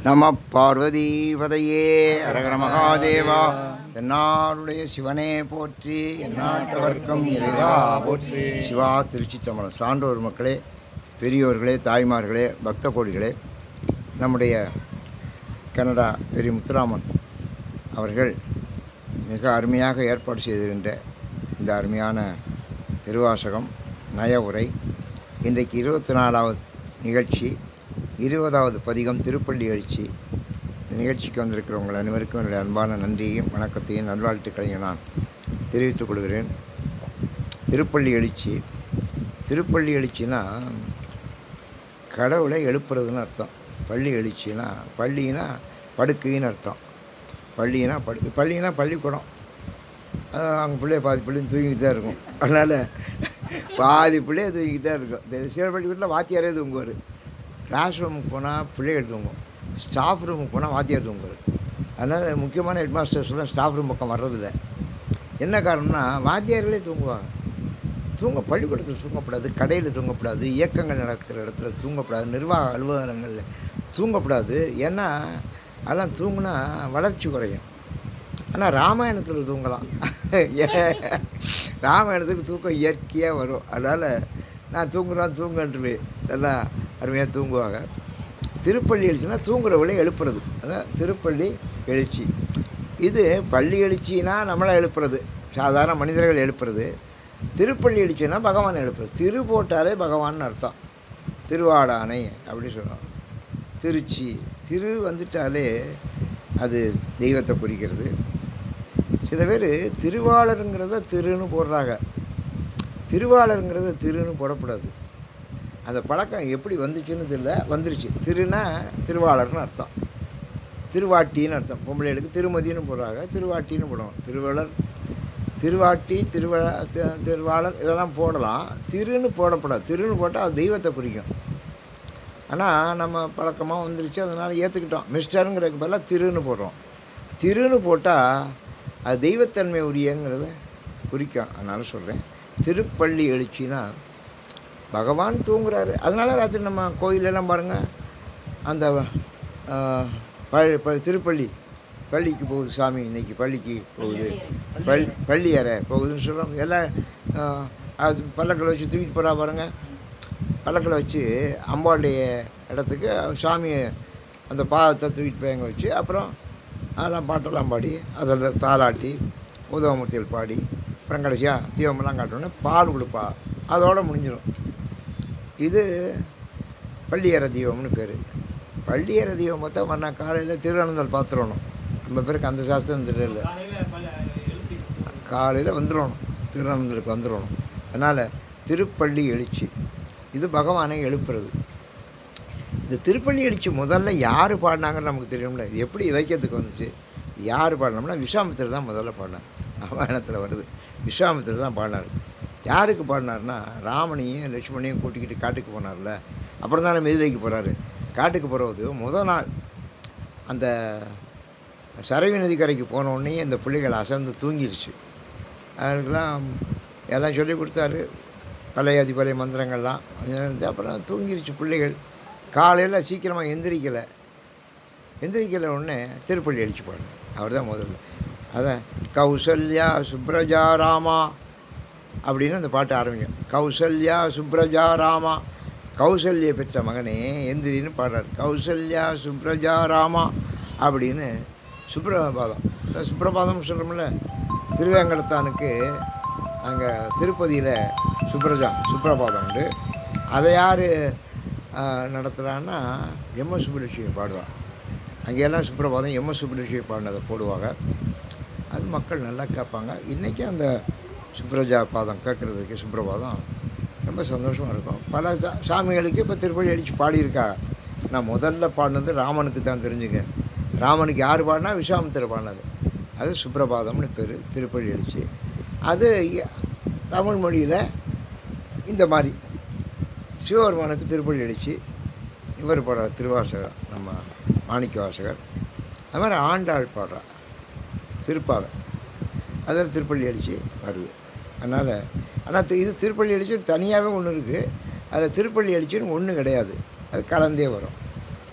நம பார்வதீபதையே அரகர மகாதேவா. தென்னாருடைய சிவனே போற்றி, எந்நாட்டவர்க்கும் இறைவா போற்றி. சிவா திருச்சிற்றம்பலம். சான்றோர் மக்களே, பெரியோர்களே, தாய்மார்களே, பக்த கோடிகளே, நம்முடைய கனடா பெரிய முத்துராமன் அவர்கள் மிக அருமையாக ஏற்பாடு செய்திருக்கின்ற இந்த அருமையான திருவாசகம் நய உரை இன்றைக்கு 24வது நிகழ்ச்சி, 20வது பதிகம் திருப்பள்ளி எழுச்சி. இந்த நிகழ்ச்சிக்கு வந்திருக்கிறவங்கள் அனைவருக்கும் என்னுடைய அன்பான நன்றியையும் வணக்கத்தையும் நல்வாழ்த்துக்களையும் நான் தெரிவித்துக் கொள்கிறேன். திருப்பள்ளி எழுச்சி, திருப்பள்ளி எழுச்சினா கடவுளை எழுப்புறதுன்னு அர்த்தம். பள்ளி எழுச்சினா, பள்ளினா படுக்கைன்னு அர்த்தம். பள்ளினா பள்ளினா பள்ளிக்கூடம். அங்கே பிள்ளைய பாதி பிள்ளைன்னு தூங்கிட்டு தான் இருக்கும். அதனால் பாதி பிள்ளைய தூங்கிட்டு தான் இருக்கும். சில பள்ளிக்கூடத்தில் வாத்தியாரே தூங்குவார். கிளாஸ் ரூமுக்கு போனால் பிள்ளைகள் தூங்கும், ஸ்டாஃப் ரூமுக்கு போனால் வாத்தியார் தூங்குவார். அதனால் முக்கியமான ஹெட் மாஸ்டர்ஸ்லாம் ஸ்டாஃப் ரூம் பக்கம் வர்றதில்லை. என்ன காரணம்னா வாத்தியார்களே தூங்குவாங்க. பள்ளிக்கூடத்தில் தூங்கக்கூடாது, கடையில் தூங்கக்கூடாது, இயக்கங்கள் நடக்கிற இடத்துல தூங்கக்கூடாது, நிர்வாக அலுவலகங்களில் தூங்கக்கூடாது. ஏன்னா அதெல்லாம் தூங்கினா வளர்ச்சி குறையும். ஆனால் ராமாயணத்தில் தூங்கலாம். ராமாயணத்துக்கு தூக்கம் இயற்கையாக வரும். அதனால் நான் தூங்குன்றேன். நல்லா அருமையாக தூங்குவாங்க. திருப்பள்ளி எழுச்சினா தூங்குறவளை எழுப்புறது, அதான் திருப்பள்ளி எழுச்சி. இது பள்ளி எழுச்சினா நம்மளை எழுப்புறது, சாதாரண மனிதர்கள் எழுப்புறது. திருப்பள்ளி எழுச்சினா பகவானை எழுப்புறது. திரு போட்டாலே பகவான் அர்த்தம். திருவாடானை அப்படி சொல்லுவோம். திருச்சி, திரு வந்துட்டாலே அது தெய்வத்தை குறிக்கிறது. சில பேர் திருவாளருங்கிறத திருன்னு போடுறாங்க. திருவாளருங்கிறத திருன்னு போடக்கூடாது. அந்த பழக்கம் எப்படி வந்துச்சுன்னு தெரியல, வந்துருச்சு. திருனா திருவாளர்னு அர்த்தம், திருவாட்டின்னு அர்த்தம். பொம்பளைகளுக்கு திருமதின்னு போடுறாங்க, திருவாட்டின்னு போடுவோம். திருவளர், திருவாட்டி, திருவாளர் இதெல்லாம் போடலாம். திருன்னு போடக்கூடாது. திருன்னு போட்டால் அது தெய்வத்தை குறிக்கும். ஆனால் நம்ம பழக்கமாக வந்துருச்சு, அதனால் ஏற்றுக்கிட்டோம். மிஸ்டருங்கிறதுக்கு பதிலாக திருன்னு போடுறோம். திருன்னு போட்டால் அது தெய்வத்தன்மை உரியங்கிறத குறிக்கும். அதனால் சொல்கிறேன், திருப்பள்ளி எழுச்சின்னா பகவான் தூங்குறாரு. அதனால ராத்திரி நம்ம கோயிலெல்லாம் பாருங்கள், அந்த திருப்பள்ளி பள்ளிக்கு போகுது சாமி, இன்னைக்கு பள்ளிக்கு போகுது, பள்ளி அறை போகுதுன்னு சொல்கிறோம். எல்லாம் அது பல்லக்கில் வச்சு தூக்கிட்டு போகிறா பாருங்கள். பல்லக்கில் வச்சு அம்பாளுடைய இடத்துக்கு சாமியை அந்த பாதத்தை தூக்கிட்டு போய் அங்கே வச்சு, அப்புறம் அதெல்லாம் பாட்டெல்லாம் பாடி, அதில் தாளாட்டி உதவமூர்த்திகள் பாடி, அப்புறம் கடைசியாக தீபமெல்லாம் காட்டணுன்னே பால் கொடுப்பா. அதோடு முடிஞ்சிடும். இது பள்ளியறை தீபம்னு பேர். பள்ளியறை தீபம் பார்த்தா மறுநாள் காலையில் திருவனந்தல் பார்த்துடணும். நம்ம பேருக்கு அந்த சாஸ்திரம் தெரியல. காலையில் வந்துடணும், திருவனந்தலுக்கு வந்துடணும். அதனால் திருப்பள்ளி எழுச்சி இது பகவானை எழுப்புறது. இந்த திருப்பள்ளி எழுச்சி முதல்ல யார் பாடினாங்கன்னு நமக்கு தெரியும்ல. இது எப்படி இலக்கியத்துக்கு வந்துச்சு, யார் பாடினோம்னா விஸ்வாமித்திரர் தான் முதல்ல பாடினார். ராமாயணத்தில் வருது, விஸ்வாமித்திரர் தான் பாடினார். யாருக்கு பாடினார்னா ராமனையும் லட்சுமணையும் கூட்டிக்கிட்டு காட்டுக்கு போனார்ல. அப்புறம் தானே மிதிலைக்கு போகிறாரு. காட்டுக்கு போகிறது முதல் நாள் அந்த சரவி நதிக்கரைக்கு போனோடனே இந்த பிள்ளைகள் அசந்து தூங்கிடுச்சு. அதுக்கெல்லாம் எல்லாம் சொல்லி கொடுத்தாரு, பழைய பழைய மந்திரங்கள்லாம். அப்புறம் தூங்கிடுச்சு பிள்ளைகள். காலையில் சீக்கிரமாக எந்திரிக்கலை உடனே திருப்பள்ளி எழுச்சி பாடு. அவர் தான் முதல்ல. அதான் கௌசல்யா சுப்ரஜா ராமா அப்படின்னு அந்த பாட்டு ஆரம்பிக்கும். கௌசல்யா சுப்ரஜா ராமா, கௌசல்யை பெற்ற மகனே எந்திரின்னு பாடுறார். கௌசல்யா சுப்ரஜா ராமா அப்படின்னு சுப்ரபாதம். சுப்ரபாதம் சொல்கிறோம்ல, திருவேங்கடத்தானுக்கு அங்கே திருப்பதியில் சுப்ரபாதம் உண்டு. அதை யார் நடத்துகிறான்னா எம்எஸ் சுப்புலட்சுமி பாடுவாள். அங்கெல்லாம் சுப்ரபாதம் எம்எஸ் சுப்புலட்சுமி பாடினதை போடுவாங்க. அது மக்கள் நல்லா கேட்பாங்க. இன்றைக்கும் அந்த சுப்ரஜா பாதம் கேட்குறதுக்கு சுப்ரபாதம் ரொம்ப சந்தோஷமாக இருக்கும். பல சாமிகளுக்கு இப்போ திருப்பள்ளி எழுச்சி பாடியிருக்கா. நான் முதல்ல பாடினது ராமனுக்கு தான், தெரிஞ்சுங்க. ராமனுக்கு யார் பாடினா விஸ்வாமித்திரர் பாடினது. அது சுப்ரபாதம்னு பேர், திருப்பள்ளி எழுச்சி. அது தமிழ் மொழியில் இந்த மாதிரி சிவபெருமானுக்கு திருப்பள்ளி எழுச்சி. இவர் பாடுற திருவாசகர் நம்ம மாணிக்க வாசகர். அது மாதிரி ஆண்டாள் பாடுறார் திருப்பாவை, அதில் திருப்பள்ளி எழுச்சி வருது. ஆனால் இது திருப்பள்ளி எழுச்சி தனியாகவே ஒன்று இருக்குது. அதில் திருப்பள்ளி எழுச்சின்னு ஒன்றும் கிடையாது, அது கலந்தே வரும்.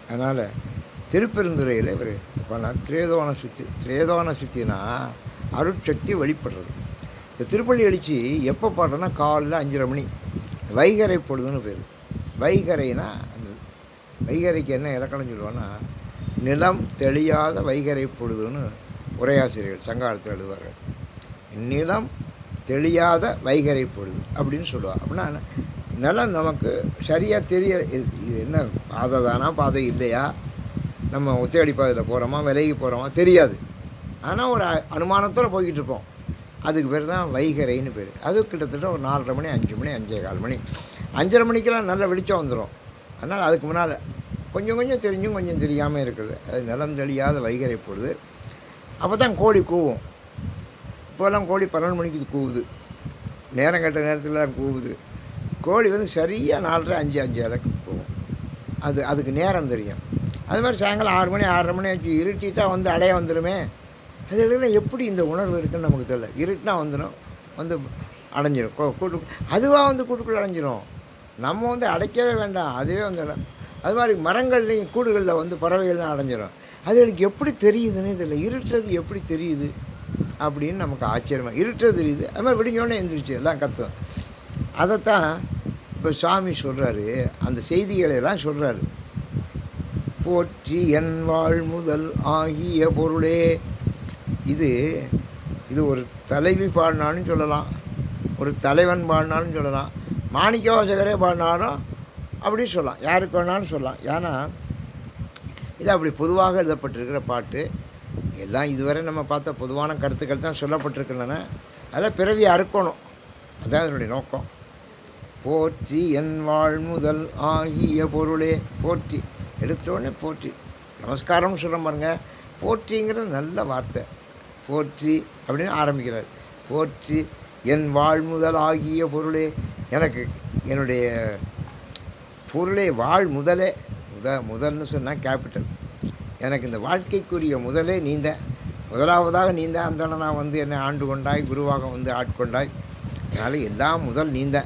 அதனால் திருப்பெருந்துறையில் இவர் பண்ணார். திரேதோன சித்தினா அருட்சக்தி வெளிப்படுறது. இந்த திருப்பள்ளி எழுச்சி எப்போ பாடுறோன்னா காலையில் 5:30 மணி. வைகறை பொழுதுன்னு பேர். வைகறைனா அந்த வைகறைக்கு என்ன இலக்கணம் சொல்லுவான்னா, நிலம் தெளியாத வைகறை பொழுதுன்னு உரையாசிரியர்கள் சங்காரத்தில் எழுதுவார்கள். நிலம் தெளியாத வைகறை பொழுது அப்படின்னு சொல்லுவாள். அப்படின்னா நிலம் நமக்கு சரியாக தெரிய, இது என்ன பாதை தானா பாதை இல்லையா, நம்ம ஒத்தையடி பாதையில் போகிறோமா விலகி போகிறோமா தெரியாது. ஆனால் ஒரு அனுமானத்தில் போய்கிட்டு இருப்போம். அதுக்கு பேர் தான் வைகறைன்னு பேர். அது கிட்டத்தட்ட ஒரு 4:30 மணி 5 மணி 5:15 மணி 5:30 மணிக்கெல்லாம் நல்ல வெளிச்சம் வந்துடும். அதனால் அதுக்கு முன்னால் கொஞ்சம் கொஞ்சம் தெரிஞ்சும் கொஞ்சம் தெரியாமல் இருக்குது. அது நிலம் தெளியாத வைகறை பொழுது. அப்போ தான் கோழி கூவும். இப்போல்லாம் கோழி 12 மணிக்கு கூவுது. நேரம் கட்ட நேரத்தில் கூவுது. கோழி வந்து சரியாக 4:30 5 5:30 கூவும். அதுக்கு நேரம் தெரியும். அது மாதிரி சாயங்காலம் 6 மணி 6:30 மணி ஆச்சு இருட்டிட்டா வந்து அடைய வந்துடுமே. அது எப்படி இந்த உணர்வு இருக்குன்னு நமக்கு தெரியல. இருட்டினா வந்துடும், வந்து அடைஞ்சிடும். கூட்டு அதுவாக வந்து கூட்டுக்குள்ளே அடைஞ்சிடும். நம்ம வந்து அடைக்கவே வேண்டாம், அதுவே வந்து அது மாதிரி மரங்கள்லேயும் கூடுகளில் வந்து பறவைகள்லாம் அடைஞ்சிடும். அது எனக்கு எப்படி தெரியுதுன்னு தெரியல. இருட்டுறது எப்படி தெரியுது அப்படின்னு நமக்கு ஆச்சரியமாக. இருட்டுறது தெரியுது. அது மாதிரி விடிஞ்சோடனே எழுந்திரிச்சு எல்லாம் கத்தும். அதைத்தான் இப்போ சாமி சொல்கிறாரு. அந்த செய்திகளை எல்லாம் சொல்கிறாரு. போற்றி என் வாழ் முதல் ஆகிய பொருளே. இது ஒரு தலைவி பாடினாலும் சொல்லலாம், ஒரு தலைவன் பாடினாலும் சொல்லலாம், மாணிக்க வாசகரே பாடினாலும் அப்படி சொல்லலாம், யாருக்கு வேணாலும் சொல்லலாம். ஏன்னா இது அப்படி பொதுவாக எழுதப்பட்டிருக்கிற பாட்டு. எல்லாம் இதுவரை நம்ம பார்த்த பொதுவான கருத்துக்கள் தான் சொல்லப்பட்டிருக்கின்றன. அதில் பிறவி அறுக்கணும், அதுதான் அதனுடைய நோக்கம். போற்றி என் வாழ் முதல் ஆகிய பொருளே. போற்றி எடுத்தோடனே போற்றி நமஸ்காரம்னு சொல்ல பாருங்க. போற்றிங்கிறது நல்ல வார்த்தை. போற்றி அப்படின்னு ஆரம்பிக்கிறார். போற்றி என் வாழ் முதல் ஆகிய பொருளே. எனக்கு என்னுடைய பொருளே வாழ் முதலே. முதல்னு சொன்னால் கேபிட்டல். எனக்கு இந்த வாழ்க்கைக்குரிய முதலே நீந்த, முதலாவதாக நீந்த அந்த நான் வந்து என்னை ஆண்டு கொண்டாய், குருவாக வந்து ஆட்கொண்டாய். அதனால் எல்லாம் முதல் நீந்த.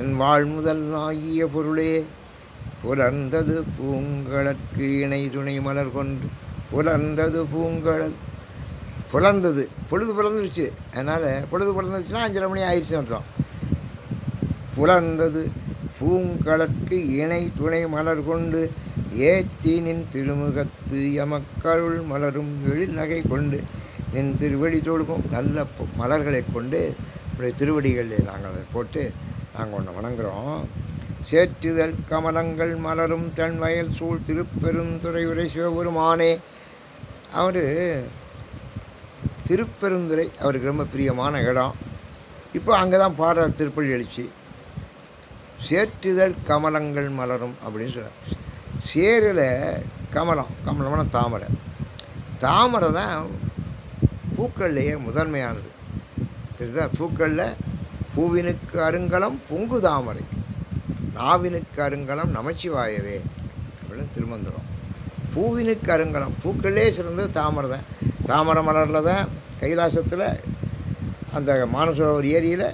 என் வாழ் முதல் ஆகிய பொருளே. புலர்ந்தது பூங்கழற்கு இணை துணை மலர் கொண்டு. புலர்ந்தது பூங்கழல். புலர்ந்தது பொழுது புலர்ந்துருச்சு. அதனால் பொழுது புலர்ந்துருச்சுன்னா 5:30 மணி ஆயிடுச்சுன்னு அர்த்தம். புலர்ந்தது பூங்கழற்கு இணை துணை மலர் கொண்டு ஏற்றி நின் திருமுகத்து எமக்கருள் மலரும் எழில் நகை கொண்டு நின் திருவடி தொழுகும். நல்ல மலர்களை கொண்டு இப்படி திருவடிகளில் நாங்கள் அதை போட்டு நாங்கள் ஒன்று வணங்குகிறோம். சேற்றுதல் கமலங்கள் மலரும் தன் வயல் சூழ் திருப்பெருந்துறை உரை சிவபெருமானே. அவர் திருப்பெருந்துறை அவருக்கு ரொம்ப பிரியமான இடம். இப்போ அங்கே தான் பாடுற திருப்பள்ளி எழுச்சி. சேற்றுதல் கமலங்கள் மலரும் அப்படின்னு சொல்ல. சேரில் கமலம்னா தாமரை. தாமரை தான் பூக்கள்லேயே முதன்மையானது. தெரியுதா? பூக்களில் பூவினுக்கு அருங்கலம் பொங்கு தாமரை, நாவினுக்கு அருங்கலம் நமச்சிவாயவே அப்படின்னு திருமந்திரம். பூவினுக்கு அருங்கலம், பூக்களே சிறந்தது தாமரை தான். தாமரை மலரில் தான் கைலாசத்தில் அந்த மானசரோவர் ஏரியில்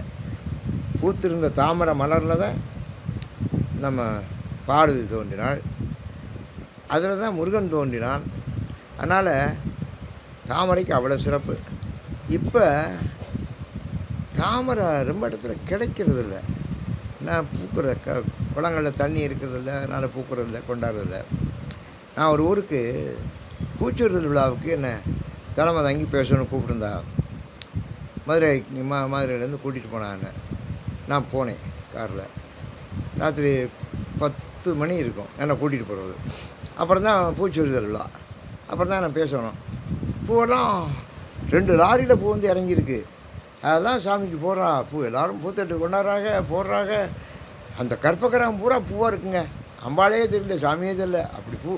பூத்திருந்த தாமரை மலரில் தான் நம்ம பார்வதி தோன்றினாள். அதில் தான் முருகன் தோன்றினான். அதனால் தாமரைக்கு அவ்வளோ சிறப்பு. இப்போ தாமரை ரொம்ப இடத்துல கிடைக்கிறது இல்லை. நான் பூக்கிற குளங்களில் தண்ணி இருக்கிறதில்ல, அதனால் பூக்கிறதில்ல, கொண்டாடுறதில்ல. நான் ஒரு ஊருக்கு பூச்சொரிதல் விழாவுக்கு என்ன தலைமை தங்கி பேசணும்னு கூப்பிட்டுருந்தா. மதுரையிலேருந்து கூட்டிகிட்டு போனாங்க. நான் போனேன் காரில். ராத்திரி 10 மணி இருக்கும் என்னை கூட்டிகிட்டு போகிறது. அப்புறம் தான் பூச்சொரிதல் விழா. அப்புறம் தான் நான் பேசணும். பூவெல்லாம் 2 லாரியில் பூ வந்து இறங்கியிருக்கு. அதெல்லாம் சாமிக்கு போடுறா பூ. எல்லோரும் பூத்தட்டு கொண்டாடுறாங்க, போடுறாங்க. அந்த கற்பகிரகம் பூரா பூவாக இருக்குங்க. அம்பாலே தெரியல, சாமியே தெரியல, அப்படி பூ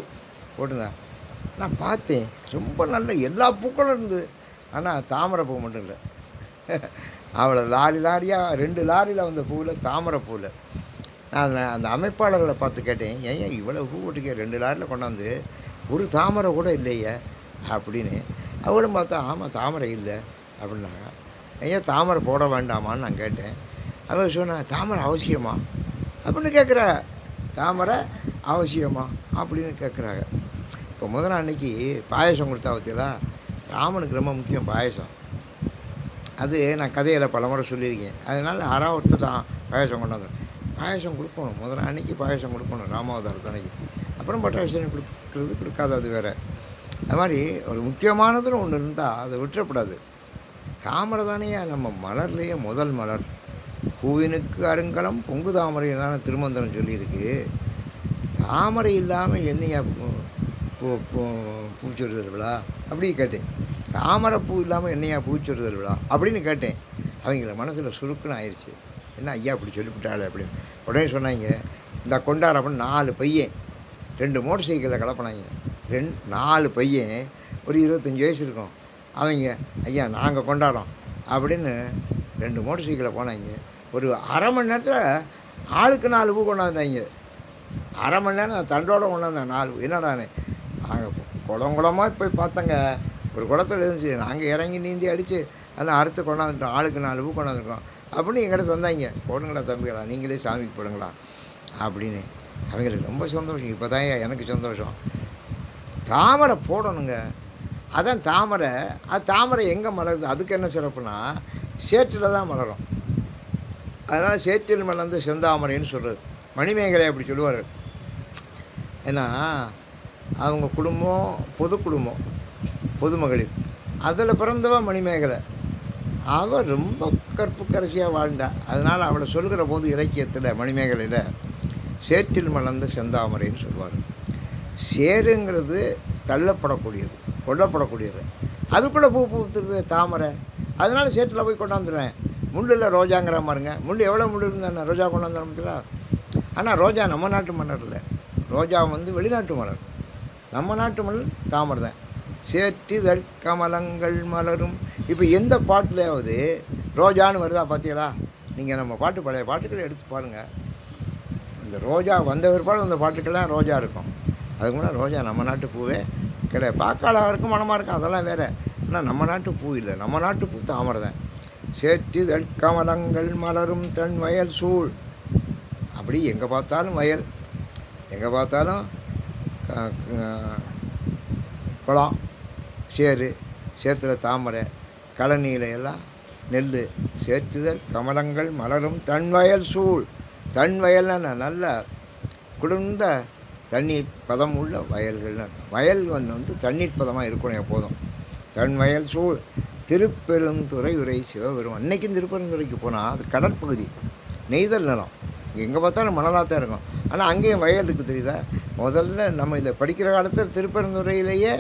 போட்டுருந்தேன். நான் பார்த்தேன், ரொம்ப நல்ல எல்லா பூக்களும் இருந்து. ஆனால் தாமரை பூ மட்டும் இல்லை. அவளை லாரியாக 2 லாரியில் வந்த பூவில் தாமரை பூவில். நான் அந்த அமைப்பாளர்களை பார்த்து கேட்டேன், ஏன் இவ்வளோ பூ போட்டுக்க 2 லாரியில் கொண்டாந்து ஒரு தாமரை கூட இல்லையே அப்படின்னு. அவளும் பார்த்தா ஆமாம் தாமரை இல்லை அப்படின்னாங்க. ஏன் தாமரை போட வேண்டாமான்னு நான் கேட்டேன். அவள் சொன்னேன், தாமரை அவசியமா அப்படின்னு கேட்குறா. தாமரை அவசியமா அப்படின்னு கேட்குறாங்க. இப்போ முதல் அன்னைக்கு பாயசம் கொடுத்தா பார்த்தீங்களா, ராமனுக்கு ரொம்ப முக்கியம் பாயசம். அது நான் கதையில் பலமுறை சொல்லியிருக்கேன். அதனால் யாராவது ஒருத்தர் தான் பாயசம் கொண்டாந்து பாயசம் கொடுக்கணும். முதல்ல அன்னைக்கு பாயசம் கொடுக்கணும் ராமாவதாரத்து அன்னைக்கு. அப்புறம் பட்டாசு கொடுக்குறது கொடுக்காது, அது வேறு. அது மாதிரி ஒரு முக்கியமானதுன்னு ஒன்று இருந்தால் அதை விட்டுறக்கூடாது. தாமரை தானே நம்ம மலர்லேயே முதல் மலர். பூவினுக்கு அருங்கலம் பொங்கு தாமரை தானே திருமந்திரம் சொல்லியிருக்கு. தாமரை இல்லாமல் என்னையா பூச்சொருதல் விழா அப்படி கேட்டேன். தாமரை பூ இல்லாமல் என்னையா பூச்சொருதல் விழா அப்படின்னு கேட்டேன். அவங்கள மனசில் சுருக்குன்னு ஆயிடுச்சு. என்ன ஐயா அப்படி சொல்லிவிட்டாள் அப்படின்னு. உடனே சொன்னாங்க, இந்த கொண்டாட அப்படின்னு 4 பையன் 2 மோட்டர் சைக்கிளில் கலப்பினாங்க. 4 பையன் ஒரு 25 வயசு இருக்கும். அவங்க ஐயா நாங்கள் கொண்டாடுறோம் அப்படின்னு 2 மோட்டர் சைக்கிளில் போனாங்க. ஒரு அரை மணி நேரத்தில் ஆளுக்கு 4 பூ கொண்டாந்தாங்க. அரை மணி நேரம் தண்டோடு கொண்டாந்தேன் 4. என்னடானே நாங்கள் குளமாக போய் பார்த்தங்க. ஒரு குளத்தில் இருந்துச்சு. நாங்கள் இறங்கி நீந்தி அடித்து அதெல்லாம் அறுத்து கொண்டாந்துட்டோம். ஆளுக்கு 4 பூ கொண்டாந்துருக்கோம் அப்படின்னு எங்கிட்ட வந்தாங்க. போடுங்களா தம்பிகளா, நீங்களே சாமிக்கு போடுங்களா அப்படின்னு. அவங்களுக்கு ரொம்ப சந்தோஷம். இப்போ தான் எனக்கு சந்தோஷம். தாமரை போடணுங்க. அதான் தாமரை. அது தாமரை எங்கே மலருது? அதுக்கு என்ன சிறப்புனா சேற்றில் தான் மலரும். அதனால் சேற்றில் மலர்ந்து செந்தாமரைன்னு சொல்கிறது. மணிமேகலை அப்படி சொல்லுவார். ஏன்னா அவங்க குடும்பம் பொது குடும்பம், பொதுமகளிர். அதில் பிறந்தவ மணிமேகலை. அவள் ரொம்ப கற்புக்கரசியாக வாழ்ந்தா. அதனால் அவளை சொல்கிற போது இலக்கியத்தில் மணிமேகலையில் சேற்றில் மலர்ந்த செந்தாமரைன்னு சொல்லுவார். சேருங்கிறது தள்ளப்படக்கூடியது, கொல்லப்படக்கூடியது. அதுக்குள்ளே பூ பூத்துருது தாமரை. அதனால் சேற்றில் போய் கொண்டாந்துடுவேன். முள்ளில் ரோஜாங்கிற மாதிரிங்க. முள் எவ்வளோ முள் இருந்தால் ரோஜா கொண்டாந்து ஆரம்பிச்சுங்களா. ஆனால் ரோஜா நம்ம நாட்டு மலர் இல்லை. ரோஜா வெளிநாட்டு மலர். நம்ம நாட்டு மலர் தாமரை தான். சேற்றிதழ் கமலங்கள் மலரும். இப்போ எந்த பாட்டுலையாவது ரோஜான்னு வருதா பார்த்தீங்களா? நீங்கள் நம்ம பழைய பாட்டுக்களை எடுத்து பாருங்கள். இந்த ரோஜா வந்த பிற்பாடு அந்த பாட்டுக்கெல்லாம் ரோஜா இருக்கும். அதுக்கு முன்னாடி ரோஜா நம்ம நாட்டு பூவே கிடையாது. பார்க்க இருக்கும், மனமாக இருக்கும், அதெல்லாம் வேறு. ஆனால் நம்ம நாட்டு பூ இல்லை. நம்ம நாட்டு பூ தாமரை தான். சேற்றிதழ் கமலங்கள் மலரும் தன் வயல் சூழ். அப்படி எங்கே பார்த்தாலும் வயல், எங்கே பார்த்தாலும் குளம், சேத்துல தாமரை, கழனியில எல்லாம் நெல். சேற்றுதல் கமலங்கள் மலரும் தன் வயல் சூழ். தன் வயல்னா நல்ல குளிர்ந்த தண்ணீர் பதம் உள்ள வயல்கள்னு. வயல் தண்ணீர் பதமாக இருக்கணும் எப்போதும். தன் வயல் சூழ் திருப்பெருந்துறை உரை சிவபெருமான். அன்னைக்கும் திருப்பெருந்துறைக்கு போனால் அது கடற்பகுதி, நெய்தல் நிலம். எங்கே பார்த்தாலும் மணலாக தான் இருக்கும். ஆனால் அங்கேயும் வயல் இருக்குது, தெரியுதா? முதல்ல நம்ம இதை படிக்கிற காலத்தில் திருப்பெருந்துறையிலேயே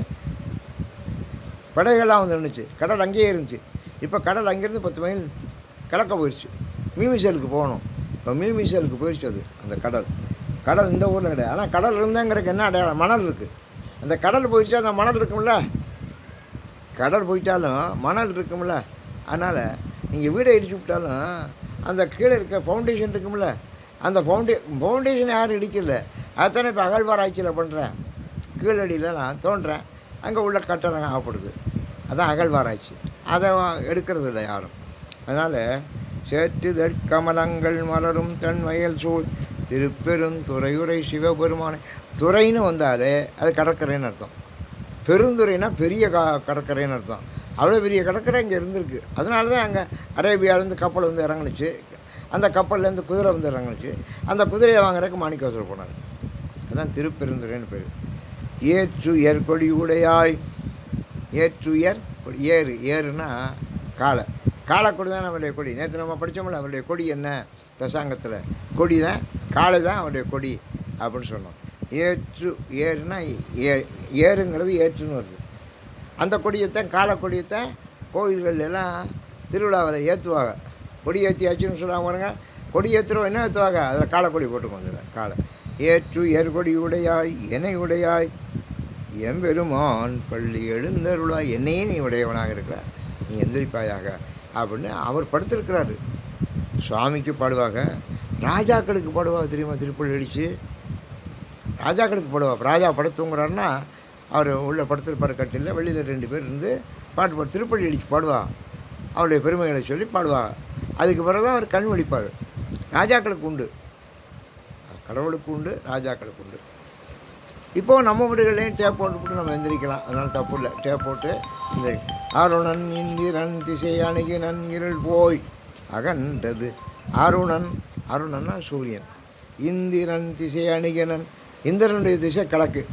படகுகள்லாம் இருந்துச்சு. கடல் அங்கேயே இருந்துச்சு. இப்போ கடல் அங்கேருந்து 10 மைல் கிழக்க போயிடுச்சு. மீமிசலுக்கு போகணும். இப்போ மீமிசலுக்கு போயிடுச்சு அது. அந்த கடல் இந்த ஊரில் கிடையாது. ஆனால் கடல் இருந்தாங்கிறதுக்கு என்ன அடையாளம்? மணல் இருக்குது. அந்த கடல் போயிடுச்சு, அந்த மணல் இருக்கும்ல. கடல் போயிட்டாலும் மணல் இருக்கும்ல. அதனால் நீங்கள் வீடை இடிச்சு விட்டாலும் அந்த கீழே இருக்க ஃபவுண்டேஷன் இருக்கும்ல. அந்த ஃபவுண்டேஷன் யாரும் இடிக்கல. அதுதானே இப்போ அகழ்வாராய்ச்சியில் பண்ணுறேன். கீழடியில் நான் தோன்றேன், அங்கே உள்ள கட்டடம் ஆகப்படுது. அதான் அகழ்வாராய்ச்சி. அதை எடுக்கிறது இல்லை யாரும். அதனால் சேற்றுதழ் கமலங்கள் மலரும் தன் வயல் சூழ் திருப்பெருந்துறையுரை சிவபெருமானை. துறைன்னு வந்தாலே அது கடற்கரைன்னு அர்த்தம். பெருந்துறைனா பெரிய கடற்கரைன்னு அர்த்தம். அவ்வளோ பெரிய கடற்கரை இங்கே இருந்திருக்கு. அதனால தான் அங்கே அரேபியாவிலேருந்து கப்பல் இறங்குனுச்சு. அந்த கப்பல்லேருந்து குதிரை இறங்குனுச்சு. அந்த குதிரையை வாங்குறதுக்கு மாணிக்கவாசகர் போனார். அதுதான் திருப்பெருந்துறைன்னு பேர். ஏற்றுயர் கொடி உடையாய். ஏற்றுயர் ஏறுனா காளைக்கொடி தான் அவருடைய கொடி. நேற்று நம்ம படித்தோம்ல, அவருடைய கொடி என்ன தசாங்கத்தில்? கொடி தான், காளை தான் அவருடைய கொடி அப்படின்னு சொன்னோம். ஏறுனா ஏறுங்கிறது ஏற்றுன்னு வருது. அந்த கொடியைத்தான், காளைக்கொடியைத்தான் கோயில்கள் எல்லாம் திருவிழாவில் ஏற்றுவாங்க. கொடி ஏற்றியாச்சுன்னு சொல்லுவாங்க பாருங்க. கொடி ஏற்றுறோம், என்ன ஏற்றுவாங்க? அதில் காளைக்கொடி போட்டுக்கு வந்துடுறேன். காளை ஏற்றுயர் கொடி உடையாய் எனை உடையாய் எம்பெருமான் பள்ளி எழுந்தருளாய். என்னையே நீ உடையவனாக இருக்கிற, நீ எந்திரிப்பாயாக அப்படின்னு அவர் படுத்திருக்கிறாரு. சுவாமிக்கு பாடுவாங்க, ராஜாக்களுக்கு பாடுவாங்க. தெரியுமா? திருப்பள்ளி அடித்து ராஜாக்களுக்கு பாடுவார். ராஜா படுத்துங்கிறாருன்னா அவர் உள்ளே படுத்திருப்பார் கட்டில். வெளியில் 2 பேர் இருந்து பாட்டு திருப்பள்ளி அடித்து பாடுவா. அவருடைய பெருமைகளை சொல்லி பாடுவாங்க. அதுக்கு பிறகு தான் அவர் கண் விழிப்பார். ராஜாக்களுக்கு உண்டு, கடவுளுக்கு உண்டு, ராஜாக்களுக்கு உண்டு. இப்போது நம்ம வீடுகள்லேயும் டேப் போட்டு நம்ம எந்திரிக்கலாம், அதனால் தப்பு இல்லை. டேப் போட்டு இந்த அருணன் இந்திரன் திசை அணுகினன் இருள் போய் அகன்றது. அருணன், அருணன்னா சூரியன். இந்திரன் திசை அணுகினன், இந்திரனுடைய திசை கிழக்கு.